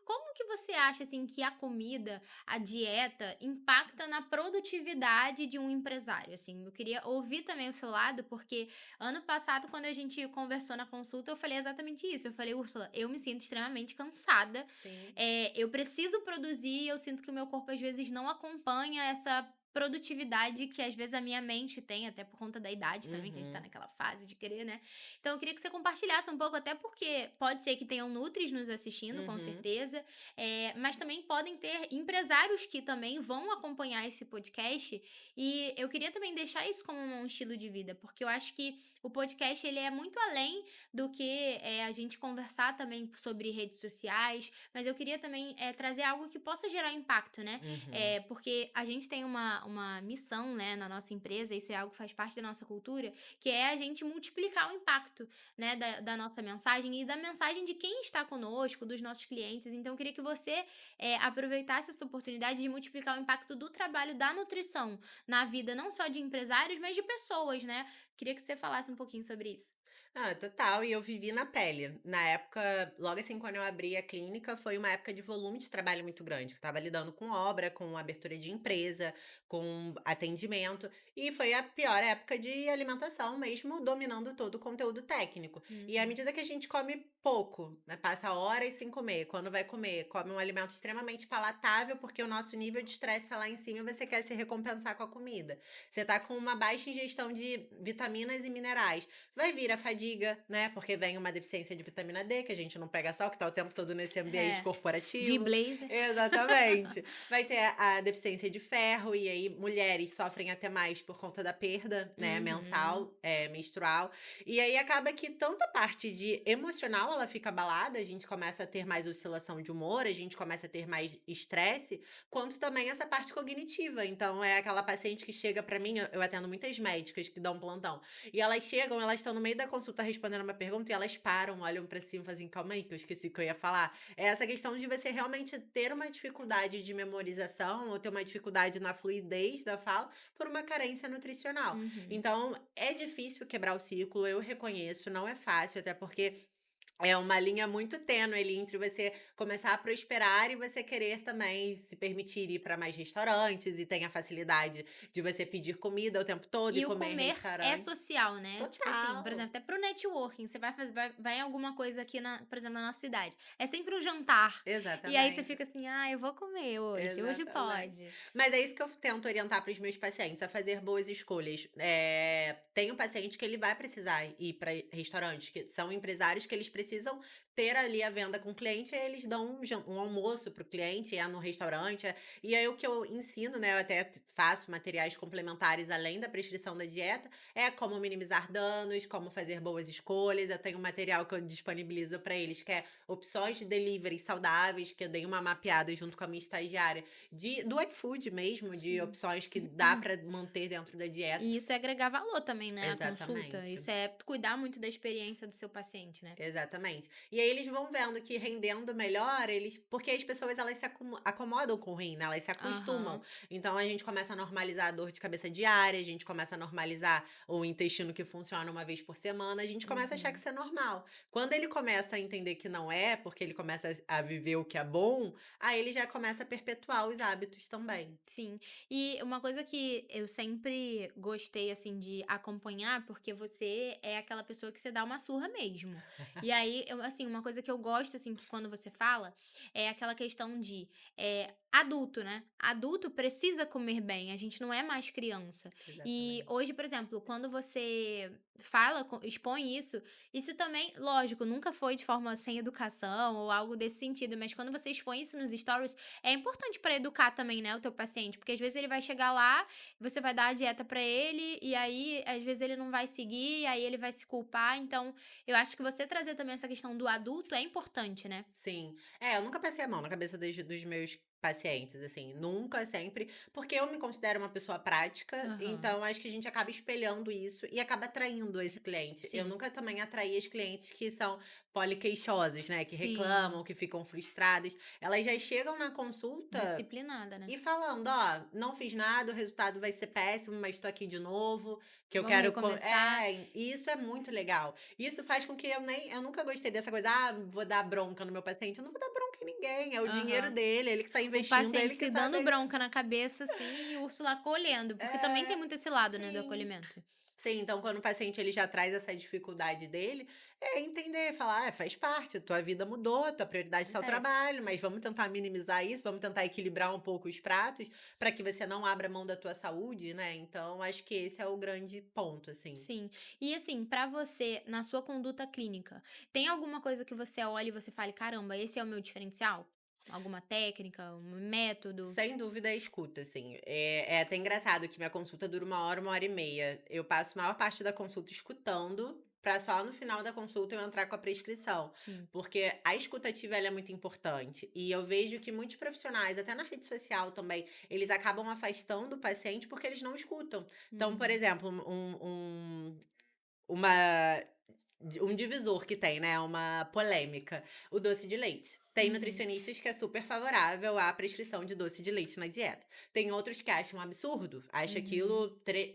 Como que você acha, assim, que a comida, a dieta impacta na produtividade de um empresário, assim? Eu queria ouvir também o seu lado, porque ano passado, quando a gente conversou na consulta, eu falei exatamente isso. Eu falei: "Úrsula, eu me sinto extremamente cansada, Sim. eu preciso produzir, eu sinto que o meu corpo às vezes não acompanha essa produtividade que às vezes a minha mente tem, até por conta da idade também, que a gente tá Uhum. naquela fase de querer, né". Então eu queria que você compartilhasse um pouco, até porque pode ser que tenham nutris nos assistindo, com Uhum. certeza, mas também podem ter empresários que também vão acompanhar esse podcast, e eu queria também deixar isso como um estilo de vida, porque eu acho que o podcast ele é muito além do que a gente conversar também sobre redes sociais, mas eu queria também trazer algo que possa gerar impacto, né? Uhum. Porque a gente tem uma missão, né, na nossa empresa, isso é algo que faz parte da nossa cultura, que é a gente multiplicar o impacto, né, da nossa mensagem e da mensagem de quem está conosco, dos nossos clientes. Então, eu queria que você aproveitasse essa oportunidade de multiplicar o impacto do trabalho da nutrição na vida não só de empresários, mas de pessoas, né? Queria que você falasse um pouquinho sobre isso. Ah, total, e eu vivi na pele. Na época, logo assim, quando eu abri a clínica, foi uma época de volume de trabalho muito grande. Eu estava lidando com obra, com abertura de empresa, com atendimento, e foi a pior época de alimentação mesmo, dominando todo o conteúdo técnico. E à Uhum. medida que a gente come pouco, né, passa horas sem comer, quando vai comer, come um alimento extremamente palatável, porque o nosso nível de estresse está lá em cima e você quer se recompensar com a comida. Você tá com uma baixa ingestão de vitaminas e minerais. Vai vir a fadiga fadiga, né, porque vem uma deficiência de vitamina D, que a gente não pega sol, que tá o tempo todo nesse ambiente É, de corporativo. blazer. Exatamente. Vai ter a deficiência de ferro, e aí mulheres sofrem até mais por conta da perda, né, Uhum. mensal, menstrual. E aí acaba que tanto a parte de emocional ela fica abalada, a gente começa a ter mais oscilação de humor, a gente começa a ter mais estresse, quanto também essa parte cognitiva. Então é aquela paciente que chega pra mim, eu atendo muitas médicas que dão plantão, e elas chegam, elas estão no meio da consulta respondendo uma pergunta e elas param, olham pra cima e fazem: "Calma aí que eu esqueci o que eu ia falar". É essa questão de você realmente ter uma dificuldade de memorização ou ter uma dificuldade na fluidez da fala por uma carência nutricional. Uhum. Então, é difícil quebrar o ciclo, eu reconheço, não é fácil, até porque é uma linha muito tênue ali entre você começar a prosperar e você querer também se permitir ir para mais restaurantes e tem a facilidade de você pedir comida o tempo todo e E o comer em comer é restaurante. social, né. Tipo assim, por exemplo, Total, até para o networking, você vai em alguma coisa aqui por exemplo, na nossa cidade, é sempre um jantar, e aí você exatamente. fica assim: "Ah, eu vou comer hoje Exatamente. pode". Mas é isso que eu tento orientar para os meus pacientes, a fazer boas escolhas. Tem um paciente que ele vai precisar ir para restaurantes, que são empresários que eles precisam ter ali a venda com o cliente, aí eles dão um almoço para o cliente, é no restaurante. E aí o que eu ensino, né, eu até faço materiais complementares além da prescrição da dieta, é como minimizar danos, como fazer boas escolhas. Eu tenho um material que eu disponibilizo para eles, que é opções de delivery saudáveis, que eu dei uma mapeada junto com a minha estagiária, do iFood mesmo, de Sim. opções que dá para manter dentro da dieta. E isso é agregar valor também, né, a consulta, Exatamente. isso é cuidar muito da experiência do seu paciente, né. Exatamente. E aí eles vão vendo que rendendo melhor, eles porque as pessoas elas se acomodam com o rim, né, elas se acostumam. Aham. Então a gente começa a normalizar a dor de cabeça diária, a gente começa a normalizar o intestino que funciona uma vez por semana, a gente começa a achar que Uhum. isso é normal. Quando ele começa a entender que não é, porque ele começa a viver o que é bom, aí ele já começa a perpetuar os hábitos também. Sim. E uma coisa que eu sempre gostei, assim, de acompanhar, porque você é aquela pessoa que você dá uma surra mesmo. E aí, assim, uma coisa que eu gosto, assim, que quando você fala, é aquela questão de adulto, né? Adulto precisa comer bem, a gente não é mais criança. E Exatamente. hoje, por exemplo, quando você fala, expõe isso, isso também, lógico, nunca foi de forma sem educação ou algo desse sentido, mas quando você expõe isso nos stories, é importante para educar também, né, o teu paciente, porque às vezes ele vai chegar lá, você vai dar a dieta para ele, e aí às vezes ele não vai seguir, aí ele vai se culpar, então eu acho que você trazer também essa questão do adulto é importante, né. Sim. Eu nunca passei a mão na cabeça dos meus pacientes, assim, nunca, sempre, porque eu me considero uma pessoa prática, Aham. então acho que a gente acaba espelhando isso e acaba atraindo esse cliente. Eu Sim. nunca também atraí as clientes que são poliqueixosas, né, que Sim. reclamam, que ficam frustradas. Elas já chegam na consulta Disciplinada, né. e falando: "Ó, não fiz nada, o resultado vai ser péssimo, mas tô aqui de novo, que eu Vamos quero recomeçar. e isso é muito legal. Isso faz com que eu nunca gostei dessa coisa: "Ah, vou dar bronca no meu paciente", eu não vou dar bronca em ninguém, é o dinheiro Aham. dele, ele que tá O investindo, paciente ele que se sabe dando bronca na cabeça, assim, e o urso lá acolhendo, porque também tem é, muito esse lado, né, do sim. acolhimento. Sim, então quando o paciente ele já traz essa dificuldade dele, é entender, falar: faz parte, tua vida mudou, tua prioridade está o Acontece. trabalho, mas vamos tentar minimizar isso, vamos tentar equilibrar um pouco os pratos, para que você não abra mão da tua saúde, né". Então acho que esse é o grande ponto, assim. Sim. E assim, pra você, na sua conduta clínica, tem alguma coisa que você olha e você fale: "Caramba, esse é o meu diferencial"? Alguma técnica, um método? Sem dúvida, a escuta, assim. É até engraçado que minha consulta dura uma hora e meia. Eu passo a maior parte da consulta escutando, para só no final da consulta eu entrar com a prescrição. Sim. Porque a escutativa ela é muito importante. E eu vejo que muitos profissionais, até na rede social também, eles acabam afastando o paciente porque eles não escutam. Então, por Uhum. exemplo, uma um divisor que tem, né, uma polêmica, o doce de leite. Tem Uhum. nutricionistas que é super favorável à prescrição de doce de leite na dieta. Tem outros que acham um absurdo, acha Uhum. aquilo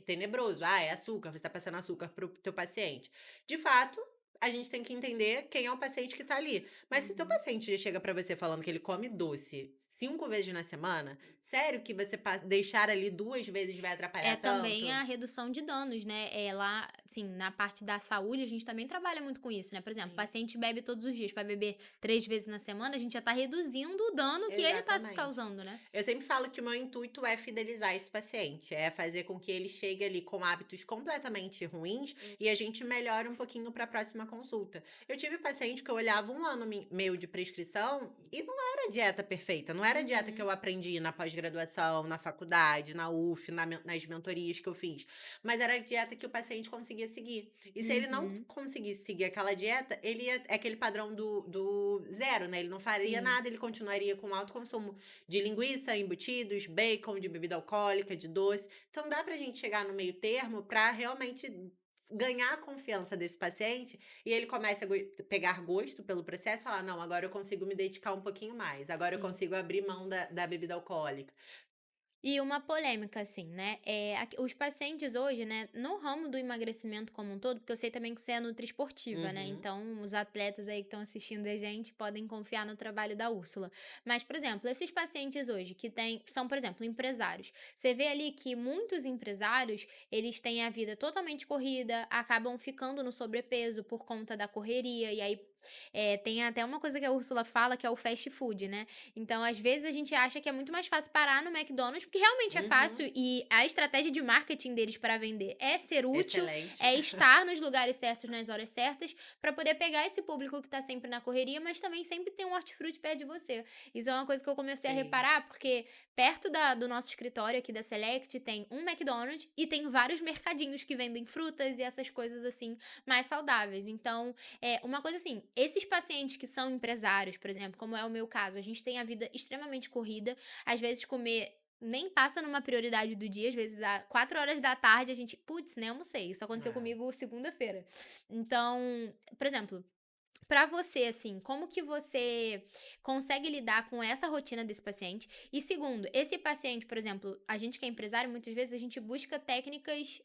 tenebroso. "Ah, é açúcar, você está passando açúcar para o teu paciente". De fato, a gente tem que entender quem é o paciente que tá ali. Mas se o teu Uhum. paciente já chega pra você falando que ele come doce 5 vezes na semana, sério que você deixar ali 2 vezes vai atrapalhar É também tanto? a redução de danos, né, lá, assim, na parte da saúde, a gente também trabalha muito com isso, né, por exemplo, o Sim, paciente bebe todos os dias, para beber 3 vezes na semana, a gente já tá reduzindo o dano que ele tá se exatamente. causando, né. Eu sempre falo que o meu intuito é fidelizar esse paciente, é fazer com que ele chegue ali com hábitos completamente ruins e a gente melhore um pouquinho para a próxima consulta. Eu tive paciente que eu olhava 1 ano meio de prescrição e não era a dieta perfeita, não era a dieta que Uhum, eu aprendi na pós-graduação, na faculdade, na UF, nas mentorias que eu fiz, mas era a dieta que o paciente conseguia seguir. E se ele não uhum, conseguisse seguir aquela dieta, ele é aquele padrão do zero, né? Ele não faria sim, nada, ele continuaria com alto consumo de linguiça, embutidos, bacon, de bebida alcoólica, de doce. Então dá pra gente chegar no meio termo para realmente ganhar a confiança desse paciente e ele começa a pegar gosto pelo processo e falar: não, agora eu consigo me dedicar um pouquinho mais, agora eu sim. consigo abrir mão da bebida alcoólica. E uma polêmica, assim, né, os pacientes hoje, né, no ramo do emagrecimento como um todo, porque eu sei também que você é nutriesportiva, né, Uhum, então os atletas aí que estão assistindo a gente podem confiar no trabalho da Úrsula. Mas, por exemplo, esses pacientes hoje são, por exemplo, empresários. Você vê ali que muitos empresários, eles têm a vida totalmente corrida, acabam ficando no sobrepeso por conta da correria, e aí, tem até uma coisa que a Úrsula fala que é o fast food, né, então, às vezes, a gente acha que é muito mais fácil parar no McDonald's, porque realmente é uhum. fácil e a estratégia de marketing deles para vender é ser útil, Excelente. é estar nos lugares certos, nas horas certas, para poder pegar esse público que tá sempre na correria, mas também sempre tem um hortifruti perto de você. Isso é uma coisa que eu comecei a Sim. reparar, porque perto do nosso escritório aqui da Select tem um McDonald's e tem vários mercadinhos que vendem frutas e essas coisas assim mais saudáveis. Então, uma coisa assim, esses pacientes que são empresários, por exemplo, como é o meu caso, a gente tem a vida extremamente corrida, às vezes comer nem passa numa prioridade do dia, às vezes dá 4 horas da tarde a gente, putz, nem almocei. Isso aconteceu É. comigo segunda-feira. Então, por exemplo, pra você, assim, como que você consegue lidar com essa rotina desse paciente? E segundo, esse paciente, por exemplo, a gente que é empresário, muitas vezes a gente busca técnicas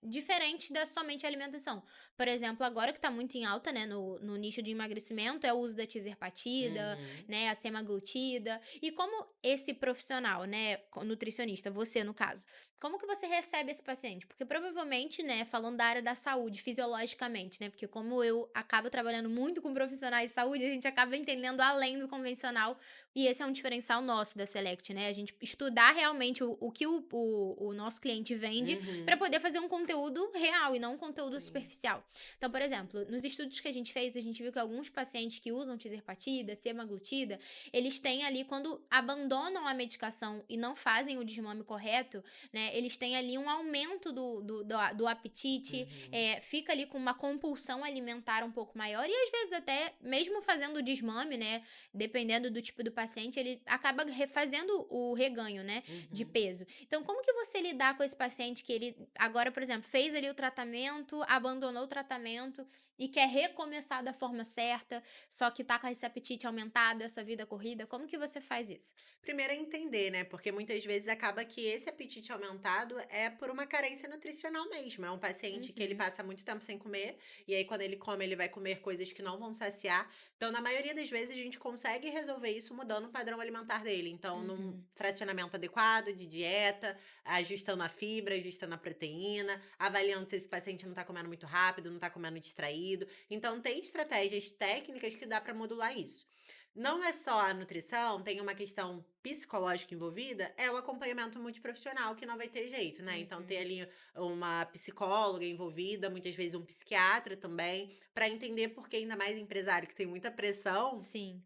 diferentes da somente alimentação. Por exemplo, agora que tá muito em alta, né, no nicho de emagrecimento, é o uso da tizerpatida, Uhum. né, a semaglutida. E como esse profissional, né, nutricionista, você no caso, como que você recebe esse paciente? Porque provavelmente, né, falando da área da saúde, fisiologicamente, né, porque como eu acabo trabalhando muito com profissionais de saúde, a gente acaba entendendo além do convencional, e esse é um diferencial nosso da Select, né, a gente estudar realmente o que o nosso cliente vende, para Uhum. poder fazer um conteúdo real e não um conteúdo Sim. superficial. Então, por exemplo, nos estudos que a gente fez, a gente viu que alguns pacientes que usam tizerpatida, semaglutida, eles têm ali, quando abandonam a medicação e não fazem o desmame correto, né, eles têm ali um aumento do apetite, Uhum. fica ali com uma compulsão alimentar um pouco maior e às vezes até mesmo fazendo o desmame, né, dependendo do tipo do paciente, ele acaba refazendo o reganho, né, de Uhum. peso. Então como que você lidar com esse paciente que ele agora, por exemplo, fez ali o tratamento, abandonou o tratamento e quer recomeçar da forma certa, só que tá com esse apetite aumentado, essa vida corrida, como que você faz isso? Primeiro é entender, né, porque muitas vezes acaba que esse apetite aumentado é por uma carência nutricional mesmo, é um paciente que ele Uhum, passa muito tempo sem comer, e aí quando ele come, ele vai comer coisas que não vão saciar. Então, na maioria das vezes, a gente consegue resolver isso mudando o padrão alimentar dele. Então, num uhum, fracionamento adequado de dieta, ajustando a fibra, ajustando a proteína, avaliando se esse paciente não tá comendo muito rápido, não tá comendo distraído. Então, tem estratégias técnicas que dá para modular isso. Não é só a nutrição, tem uma questão psicológica envolvida, é o acompanhamento multiprofissional que não vai ter jeito, né. Então ter uhum. ali uma psicóloga envolvida, muitas vezes um psiquiatra também, para entender porque ainda mais empresário que tem muita pressão, Sim.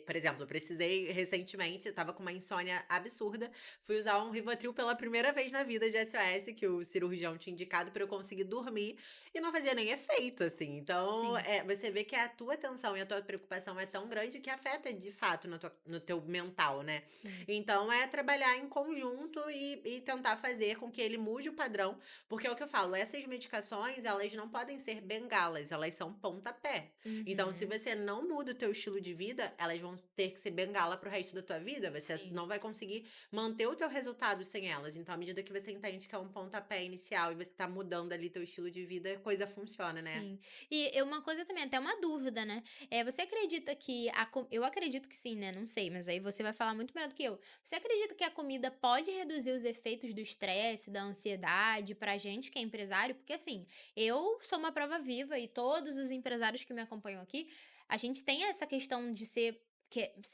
por exemplo, eu precisei recentemente, eu estava com uma insônia absurda, fui usar um Rivotril pela primeira vez na vida de SOS, que o cirurgião tinha indicado para eu conseguir dormir, e não fazia nem efeito, assim. Então, Sim, você vê que a tua atenção e a tua preocupação é tão grande que afeta de fato no teu mental, né. sim. Então é trabalhar em conjunto e tentar fazer com que ele mude o padrão, porque é o que eu falo, essas medicações, elas não podem ser bengalas, elas são pontapé. Então se Uhum. você não muda o teu estilo de vida, elas vão ter que ser bengala para o resto da tua vida, você Sim. não vai conseguir manter o teu resultado sem elas. Então, à medida que você entende que é um pontapé inicial e você tá mudando ali teu estilo de vida, a coisa funciona, né? Sim. E uma coisa também, até uma dúvida, né, você acredita que eu acredito que sim, né, não sei, mas aí você vai falar muito melhor do que eu. Você acredita que a comida pode reduzir os efeitos do estresse, da ansiedade pra gente que é empresário? Porque, assim, eu sou uma prova viva e todos os empresários que me acompanham aqui, a gente tem essa questão de ser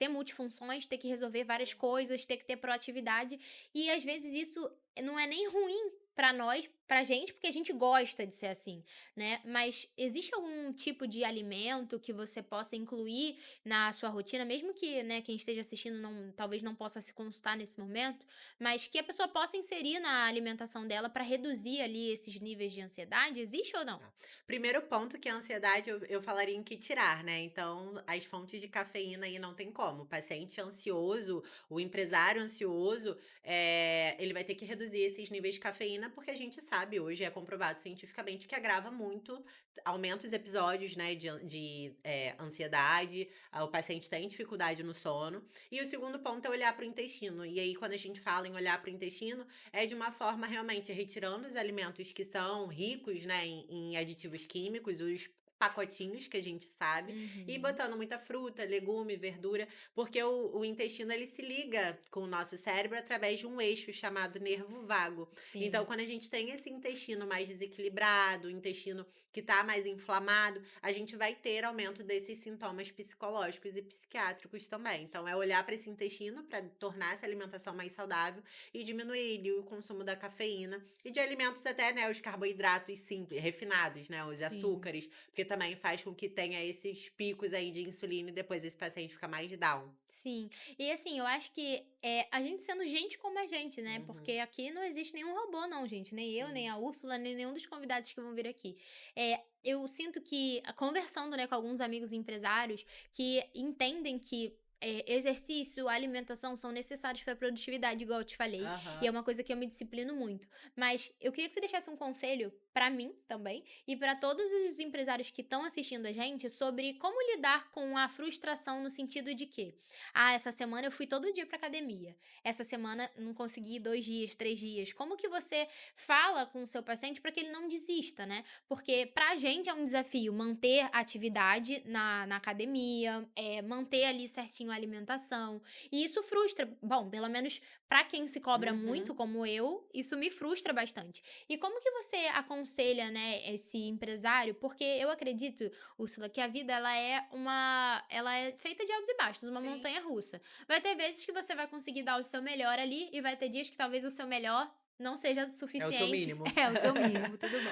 multifunções, ter que resolver várias coisas, ter que ter proatividade, e às vezes isso não é nem ruim pra nós, pra gente, porque a gente gosta de ser assim, né. Mas existe algum tipo de alimento que você possa incluir na sua rotina, mesmo que, né, quem esteja assistindo talvez não possa se consultar nesse momento, mas que a pessoa possa inserir na alimentação dela para reduzir ali esses níveis de ansiedade, existe ou não? Tá. Primeiro ponto que a ansiedade eu falaria em que tirar, né, então as fontes de cafeína aí não tem como, o paciente ansioso, o empresário ansioso, ele vai ter que reduzir esses níveis de cafeína, porque a gente sabe, hoje é comprovado cientificamente que agrava muito, aumenta os episódios, né, de ansiedade, o paciente tem dificuldade no sono. E o segundo ponto é olhar para o intestino, e aí quando a gente fala em olhar para o intestino, é de uma forma realmente retirando os alimentos que são ricos, né, em aditivos químicos, os pacotinhos que a gente sabe, e Uhum. botando muita fruta, legume, verdura, porque o intestino ele se liga com o nosso cérebro através de um eixo chamado nervo vago. Então, Sim, quando a gente tem esse intestino mais desequilibrado, o intestino que está mais inflamado, a gente vai ter aumento desses sintomas psicológicos e psiquiátricos também. Então, é olhar para esse intestino para tornar essa alimentação mais saudável e diminuir ali o consumo da cafeína e de alimentos até, né, os carboidratos simples, refinados, né, os sim. açúcares, porque também faz com que tenha esses picos aí de insulina e depois esse paciente fica mais down. Sim. E assim, eu acho que, a gente sendo gente como a gente, né, porque Uhum, aqui não existe nenhum robô não, gente, nem eu, nem sim. a Úrsula, nem nenhum dos convidados que vão vir aqui. Eu sinto que, conversando, né, com alguns amigos empresários que entendem que, exercício, alimentação são necessários para produtividade, igual eu te falei, e é Aham. uma coisa que eu me disciplino muito. Mas eu queria que você deixasse um conselho para mim também, e para todos os empresários que estão assistindo a gente, sobre como lidar com a frustração no sentido de que ah, essa semana eu fui todo dia pra academia. Essa semana não consegui ir 2 dias, 3 dias. Como que você fala com o seu paciente para que ele não desista, né? Porque pra gente é um desafio manter a atividade na academia, manter ali certinho a alimentação, e isso frustra. Bom, pelo menos pra quem se cobra muito, Uhum. como eu, isso me frustra bastante. E como que você aconselha, né, esse empresário? Porque eu acredito, Úrsula, que a vida ela é feita de altos e baixos, uma Sim. montanha-russa. Vai ter vezes que você vai conseguir dar o seu melhor ali e vai ter dias que talvez o seu melhor não seja É o seu suficiente. mínimo. É, o seu mínimo, tudo bom.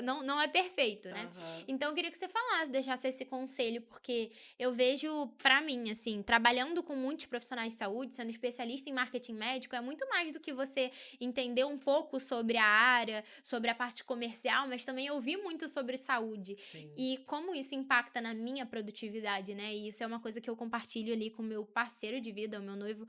Não é perfeito, né. Aham. Então eu queria que você falasse, deixasse esse conselho, porque eu vejo pra mim, assim, trabalhando com muitos profissionais de saúde, sendo especialista em marketing médico, é muito mais do que você entender um pouco sobre a área, sobre a parte comercial, mas também ouvir muito sobre saúde. Sim. E como isso impacta na minha produtividade, né, e isso é uma coisa que eu compartilho ali com o meu parceiro de vida, o meu noivo,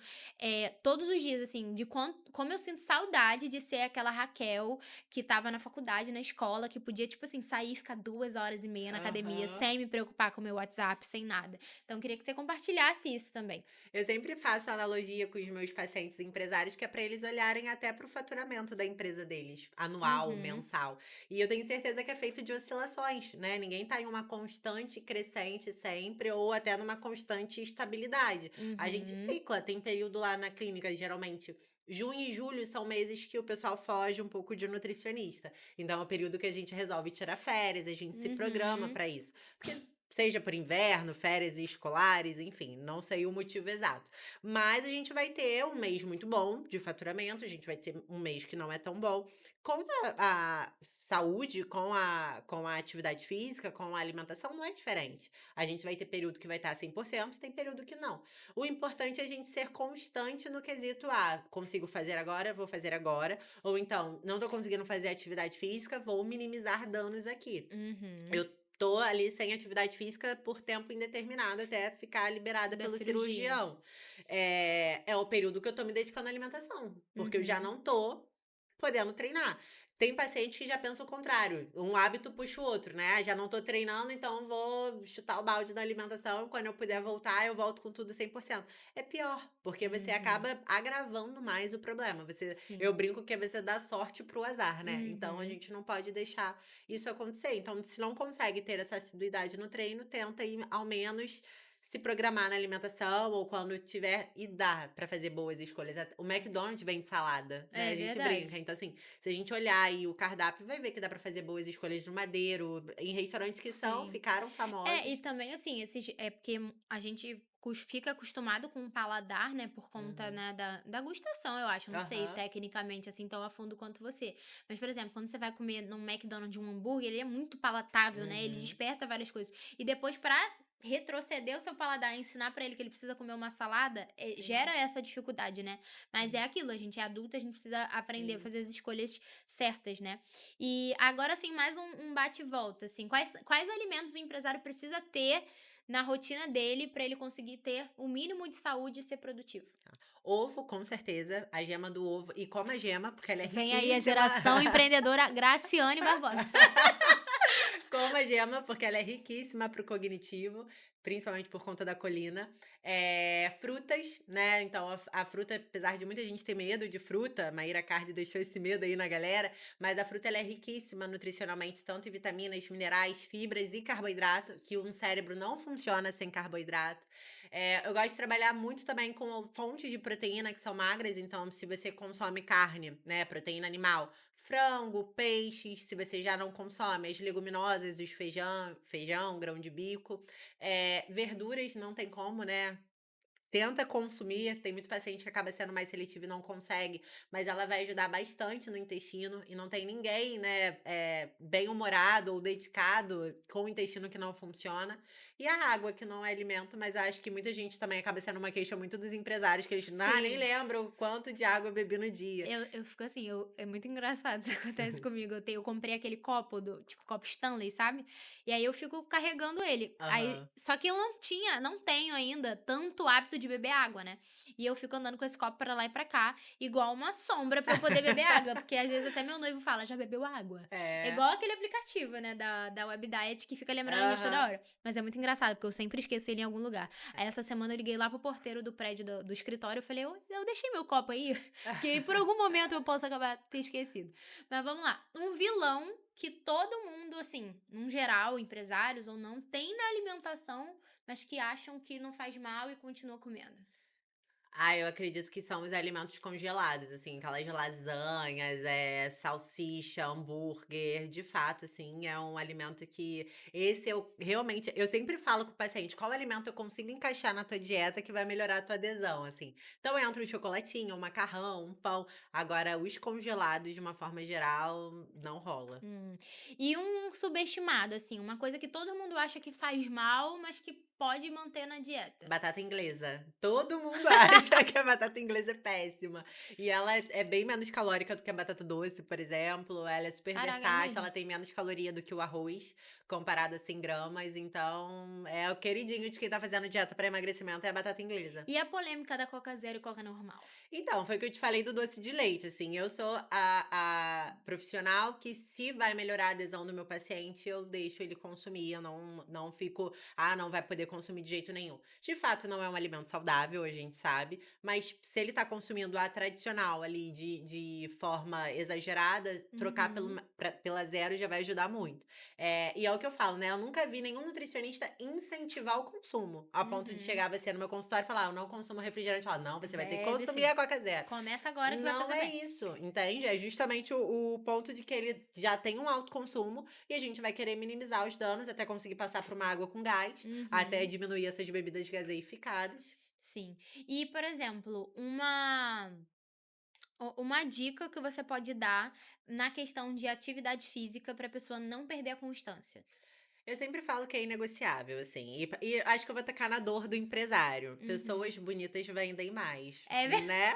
todos os dias, assim, de como eu sinto saudade de ser aquela Raquel que estava na faculdade, na escola, que podia, tipo assim, sair e ficar 2 horas e meia na academia Aham. sem me preocupar com o meu WhatsApp, sem nada. Então eu queria que você compartilhasse isso também. Eu sempre faço analogia com os meus pacientes empresários, que é para eles olharem até para o faturamento da empresa deles, anual, Uhum, mensal. E eu tenho certeza que é feito de oscilações, né? Ninguém está em uma constante crescente sempre, ou até numa constante estabilidade. A gente uhum, cicla, tem período lá na clínica, geralmente. Junho e julho são meses que o pessoal foge um pouco de nutricionista. Então é o período que a gente resolve tirar férias, a gente se programa uhum, para isso. Porque seja por inverno, férias escolares, enfim, não sei o motivo exato. Mas a gente vai ter um mês muito bom de faturamento, a gente vai ter um mês que não é tão bom. Com a saúde, com a atividade física, com a alimentação, não é diferente. A gente vai ter período que vai estar 100%, tem período que não. O importante é a gente ser constante no quesito: "Ah, consigo fazer agora, vou fazer agora", ou então: "Não estou conseguindo fazer atividade física, vou minimizar danos aqui". uhum. Eu tô ali sem atividade física por tempo indeterminado até ficar liberada Da pelo cirurgia. cirurgião. É o período que eu tô me dedicando à alimentação, porque eu já Uhum, não tô podendo treinar. Tem paciente que já pensa o contrário, um hábito puxa o outro, né, "Ah, já não tô treinando, então vou chutar o balde da alimentação, quando eu puder voltar, eu volto com tudo 100%". É pior, porque você Uhum. acaba agravando mais o problema, eu Sim. brinco que você dá sorte para o azar, né, então a Uhum. gente não pode deixar isso acontecer. Então, se não consegue ter essa assiduidade no treino, tenta ir ao menos se programar na alimentação ou quando tiver e dá pra fazer boas escolhas. O McDonald's vende salada, né, É a gente brinca, verdade. então assim, se a gente olhar aí o cardápio, vai ver que dá pra fazer boas escolhas no Madeiro, em restaurantes que Sim. ficaram E famosos. também, assim, é porque a gente fica acostumado com o paladar, né, por conta, Uhum. né, da gustação, eu acho. Eu não sei Aham. tecnicamente, assim, tão a fundo quanto você. Mas, por exemplo, quando você vai comer num McDonald's um hambúrguer, ele é muito palatável, né, ele Uhum. desperta várias coisas. E depois, pra retroceder o seu paladar e ensinar pra ele que ele precisa comer uma salada, Sim, gera essa dificuldade, né. Mas é aquilo, a gente é adulto, a gente precisa aprender a sim. fazer as escolhas certas, né. E agora, assim, mais um bate e volta, assim, quais alimentos o empresário precisa ter na rotina dele para ele conseguir ter o mínimo de saúde e ser produtivo? Ovo, com certeza, a gema do ovo e coma a gema, porque ela é Vem aí a riquíssima. geração empreendedora Graciane Barbosa. Coma gema, porque ela é riquíssima para o cognitivo, principalmente por conta da colina. Frutas, né, então a fruta, apesar de muita gente ter medo de fruta, Maíra Cardi deixou esse medo aí na galera, mas a fruta ela é riquíssima nutricionalmente, tanto em vitaminas, minerais, fibras e carboidrato, que um cérebro não funciona sem carboidrato. Eu gosto de trabalhar muito também com fontes de proteína que são magras, então se você consome carne, né, proteína animal, frango, peixes, se você já não consome, as leguminosas, os feijão, grão de bico. Verduras não tem como, né, tenta consumir, tem muito paciente que acaba sendo mais seletivo e não consegue, mas ela vai ajudar bastante no intestino e não tem ninguém, né, bem-humorado ou dedicado com o intestino que não funciona. E a água, que não é alimento, mas eu acho que muita gente também acaba sendo uma queixa muito dos empresários, que eles: "Ah, nem Sim. lembro o quanto de água eu bebi no dia". Eu fico assim, é muito engraçado, isso acontece comigo. Eu comprei aquele copo tipo copo Stanley, sabe? E aí eu fico carregando ele. Aí, Aham. só que eu não tenho ainda tanto hábito de beber água, né? E eu fico andando com esse copo pra lá e pra cá, igual uma sombra pra eu poder beber água, porque às vezes até meu noivo fala: "Já bebeu água?". É É. igual aquele aplicativo, né, da Web Diet que fica lembrando a gente toda Aham. hora. Mas é muito engraçado, porque eu sempre esqueço ele em algum lugar. Aí essa semana eu liguei lá pro porteiro do prédio do escritório, eu falei: eu deixei meu copo aí?". Que por algum momento eu posso acabar ter esquecido. Mas vamos lá. Um vilão que todo mundo, assim, num geral, empresários ou não, tem na alimentação, mas que acham que não faz mal e continua comendo. Eu acredito que são os alimentos congelados, assim, aquelas lasanhas, salsicha, hambúrguer, de fato, assim, é um alimento que esse eu realmente eu sempre falo com o paciente: "Qual alimento eu consigo encaixar na tua dieta que vai melhorar a tua adesão?", assim. Então entra um chocolatinho, um macarrão, um pão, agora os congelados, de uma forma geral, não rola. Hum. E um subestimado, assim, uma coisa que todo mundo acha que faz mal, mas que pode manter na dieta. Batata inglesa. Todo mundo acha que a batata inglesa é péssima. E ela é bem menos calórica do que a batata doce, por exemplo. Ela é super Caraca, é versátil, mesmo? ela tem menos caloria do que o arroz, comparado a 100 gramas. Então, é o queridinho de quem tá fazendo dieta para emagrecimento é a batata inglesa. E a polêmica da Coca Zero e Coca Normal? Então, foi o que eu te falei do doce de leite, assim, eu sou a profissional que se vai melhorar a adesão do meu paciente, eu deixo ele consumir, eu não fico: "Ah, não vai poder consumir de jeito nenhum". De fato, não é um alimento saudável, a gente sabe, mas se ele tá consumindo a tradicional ali de forma exagerada, trocar Uhum. pela zero já vai ajudar muito. E é o que eu falo, né, eu nunca vi nenhum nutricionista incentivar o consumo, a ponto de Uhum. chegar você no meu consultório e falar: "Eu não consumo refrigerante", falar: "Não, você vai ter que Bebe consumir sim. a Coca Zero". Começa agora que vai Não fazer é bem. isso, entende? É justamente o ponto de que ele já tem um alto consumo e a gente vai querer minimizar os danos até conseguir passar para uma água com gás, até Uhum. diminuir essas bebidas gaseificadas. Sim. E, por exemplo, uma dica que você pode dar na questão de atividade física para a pessoa não perder a constância. Eu sempre falo que é inegociável, assim, e acho que eu vou tacar na dor do empresário. Uhum. Pessoas bonitas vendem mais, É, né?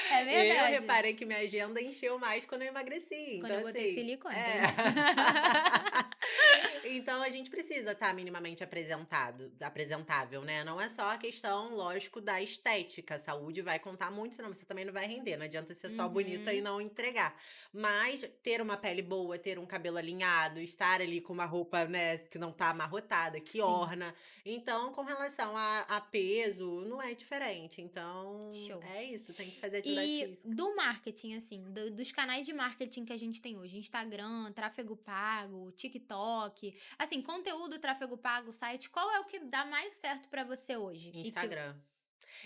é Eu verdade. reparei que minha agenda encheu mais quando eu emagreci, Quando então eu botei assim silicone, tá é. vendo? Então a gente precisa estar minimamente apresentável, né, não é só a questão, lógico, da estética, a saúde vai contar muito, senão você também não vai render, não adianta ser só bonita e Uhum. não entregar. Mas ter uma pele boa, ter um cabelo alinhado, estar ali com uma roupa, né, que não tá amarrotada, que Sim, orna. Então, com relação a peso, não é diferente, então show. é isso, tem que fazer atividade E física. do marketing, assim, dos canais de marketing que a gente tem hoje, Instagram, tráfego pago, TikTok, assim, conteúdo, tráfego pago, site, qual é o que dá mais certo pra você hoje? E que Instagram.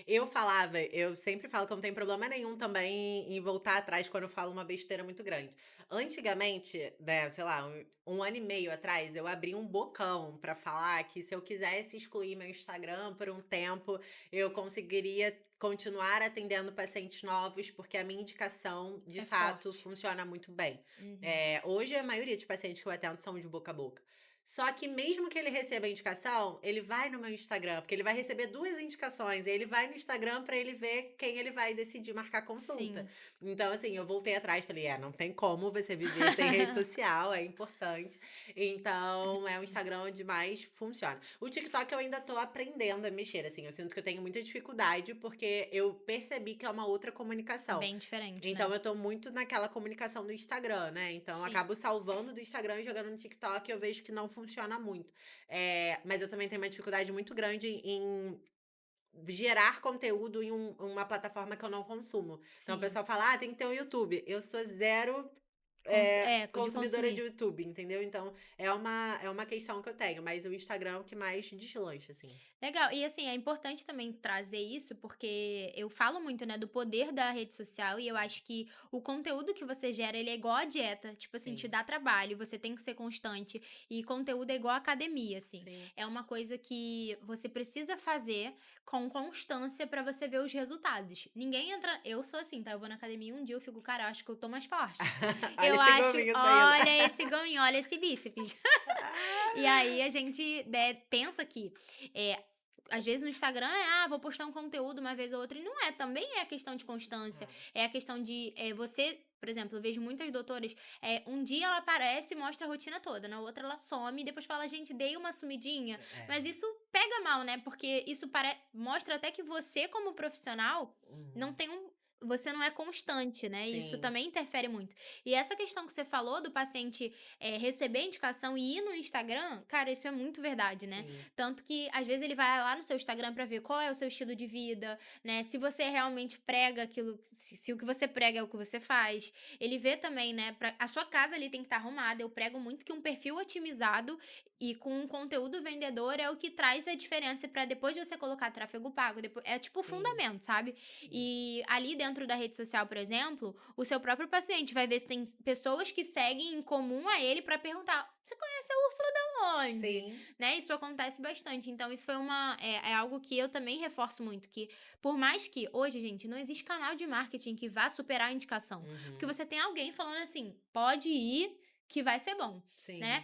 Eu sempre falo que eu não tenho problema nenhum também em voltar atrás quando eu falo uma besteira muito grande. Antigamente, né, sei lá, um ano e meio atrás, eu abri um bocão pra falar que se eu quisesse excluir meu Instagram por um tempo, eu conseguiria continuar atendendo pacientes novos, porque a minha indicação, de é fato, forte. funciona muito bem. Uhum. Hoje a maioria dos pacientes que eu atendo são de boca a boca. Só que mesmo que ele receba a indicação, ele vai no meu Instagram, porque ele vai receber 2 indicações, e ele vai no Instagram pra ele ver quem ele vai decidir marcar consulta. Sim. Então, assim, eu voltei atrás, falei: "É, não tem como você viver sem rede social, é importante". Então, é o Instagram onde mais funciona. O TikTok eu ainda tô aprendendo a mexer, assim, eu sinto que eu tenho muita dificuldade, porque eu percebi que é uma outra É comunicação. bem diferente, Então né? eu tô muito naquela comunicação do Instagram, né, então eu Sim. acabo salvando do Instagram e jogando no TikTok e eu vejo que não funciona muito. Mas eu também tenho uma dificuldade muito grande em gerar conteúdo em uma plataforma que eu não consumo. Então o Sim. pessoal fala: "Ah, tem que ter um YouTube", eu sou zero, De consumidora de consumir. YouTube, entendeu. Então é uma questão que eu tenho, mas o Instagram é o que mais deslancha, assim. Legal. E assim, é importante também trazer isso, porque eu falo muito, né, do poder da rede social e eu acho que o conteúdo que você gera, ele é igual a dieta. Tipo assim, te Sim, dá trabalho, você tem que ser constante. E conteúdo é igual a academia, assim. sim. É uma coisa que você precisa fazer com constância pra você ver os resultados. Ninguém entra. Eu sou assim, tá? Eu vou na academia um dia, eu fico, cara, eu acho que eu tô mais forte. Olha Eu esse acho, gominho saindo. olha esse gominho, olha esse bíceps. E aí a gente, né, pensa que é, às vezes no Instagram vou postar um conteúdo uma vez ou outra, e não é, também é questão de constância, É, é a questão de você, por exemplo, eu vejo muitas doutoras, um dia ela aparece e mostra a rotina toda, na outra ela some e depois fala, gente, dei uma sumidinha, mas é. isso pega mal, né? Porque isso mostra até que você, como profissional, não Uhum. tem você não é constante, né? Isso Sim, também interfere muito. E essa questão que você falou do paciente receber indicação e ir no Instagram, cara, isso é muito verdade, né? sim. Tanto que às vezes ele vai lá no seu Instagram pra ver qual é o seu estilo de vida, né? Se você realmente prega aquilo, se o que você prega é o que você faz. Ele vê também, né? A sua casa ali tem que estar arrumada. Eu prego muito que um perfil otimizado e com um conteúdo vendedor é o que traz a diferença pra depois de você colocar tráfego pago. É tipo o Sim, fundamento, sabe? sim. E ali dentro da rede social, por exemplo, o seu próprio paciente vai ver se tem pessoas que seguem em comum a ele pra perguntar: "Você conhece a Úrsula da onde?", Sim. né? Isso acontece bastante. Então isso foi é algo que eu também reforço muito, que por mais que hoje, gente, não existe canal de marketing que vá superar a indicação, porque Uhum. você tem alguém falando assim: "Pode ir que vai ser bom", né? Sim.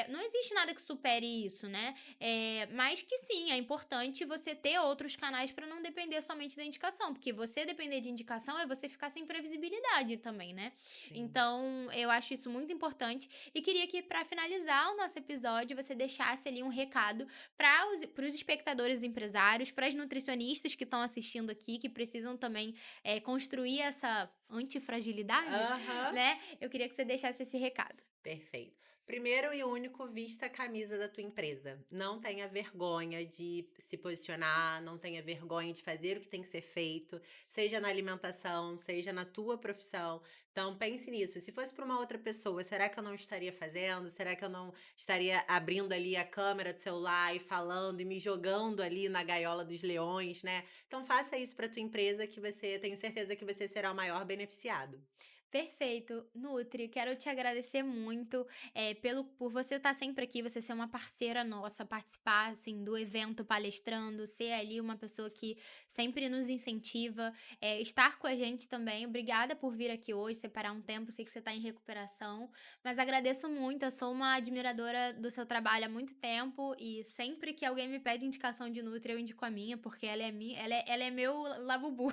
Não existe nada que supere isso, né? Mas que sim, é importante você ter outros canais para não depender somente da indicação, porque você depender de indicação é você ficar sem previsibilidade também, né? Sim. Então, eu acho isso muito importante e queria que para finalizar o nosso episódio, você deixasse ali um recado para os espectadores empresários, para as nutricionistas que estão assistindo aqui, que precisam também construir essa antifragilidade, Aham. né? Eu queria que você deixasse esse recado. Perfeito. Primeiro e único, vista a camisa da tua empresa. Não tenha vergonha de se posicionar, não tenha vergonha de fazer o que tem que ser feito, seja na alimentação, seja na tua profissão. Então pense nisso. Se fosse para uma outra pessoa, será que eu não estaria fazendo? Será que eu não estaria abrindo ali a câmera do celular e falando e me jogando ali na gaiola dos leões, né? Então faça isso para tua empresa que você, tenho certeza que você será o maior beneficiado. Perfeito. Nutri, quero te agradecer muito, por você estar sempre aqui, você ser uma parceira nossa, participar, assim, do evento palestrando, ser ali uma pessoa que sempre nos incentiva, estar com a gente também. Obrigada por vir aqui hoje, separar um tempo, sei que você está em recuperação, mas agradeço muito, eu sou uma admiradora do seu trabalho há muito tempo e sempre que alguém me pede indicação de Nutri, eu indico a minha, porque ela é meu labubu.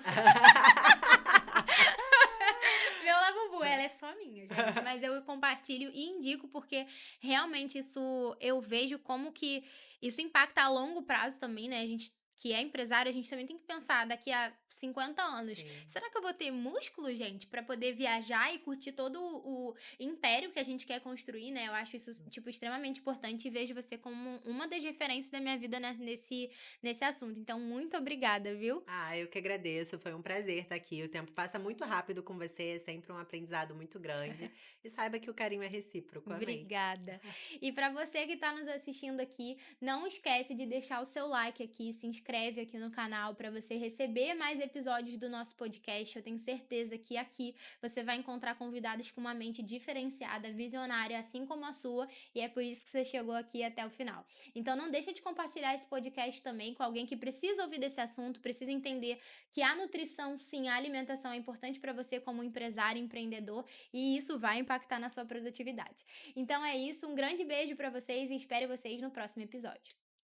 Meu ela é só minha, gente, mas eu compartilho e indico porque realmente isso eu vejo como que isso impacta a longo prazo também, né, a gente que é empresário, a gente também tem que pensar daqui a 50 anos, Sim. será que eu vou ter músculo, gente, pra poder viajar e curtir todo o império que a gente quer construir, né, eu acho isso, tipo, extremamente importante e vejo você como uma das referências da minha vida, né, nesse assunto, então muito obrigada, viu. Ah, eu que agradeço, foi um prazer estar aqui. O tempo passa muito rápido com você, é sempre um aprendizado muito grande. E saiba que o carinho é recíproco, amei. Obrigada. E para você que está nos assistindo aqui, não esquece de deixar o seu like aqui, se inscreve aqui no canal para você receber mais episódios do nosso podcast. Eu tenho certeza que aqui você vai encontrar convidados com uma mente diferenciada, visionária, assim como a sua, e é por isso que você chegou aqui até o final. Então não deixa de compartilhar esse podcast também com alguém que precisa ouvir desse assunto, precisa entender que a nutrição, sim, a alimentação é importante para você como empresário, empreendedor, e isso vai impactar na sua produtividade. Então é isso, um grande beijo pra vocês e espero vocês no próximo episódio.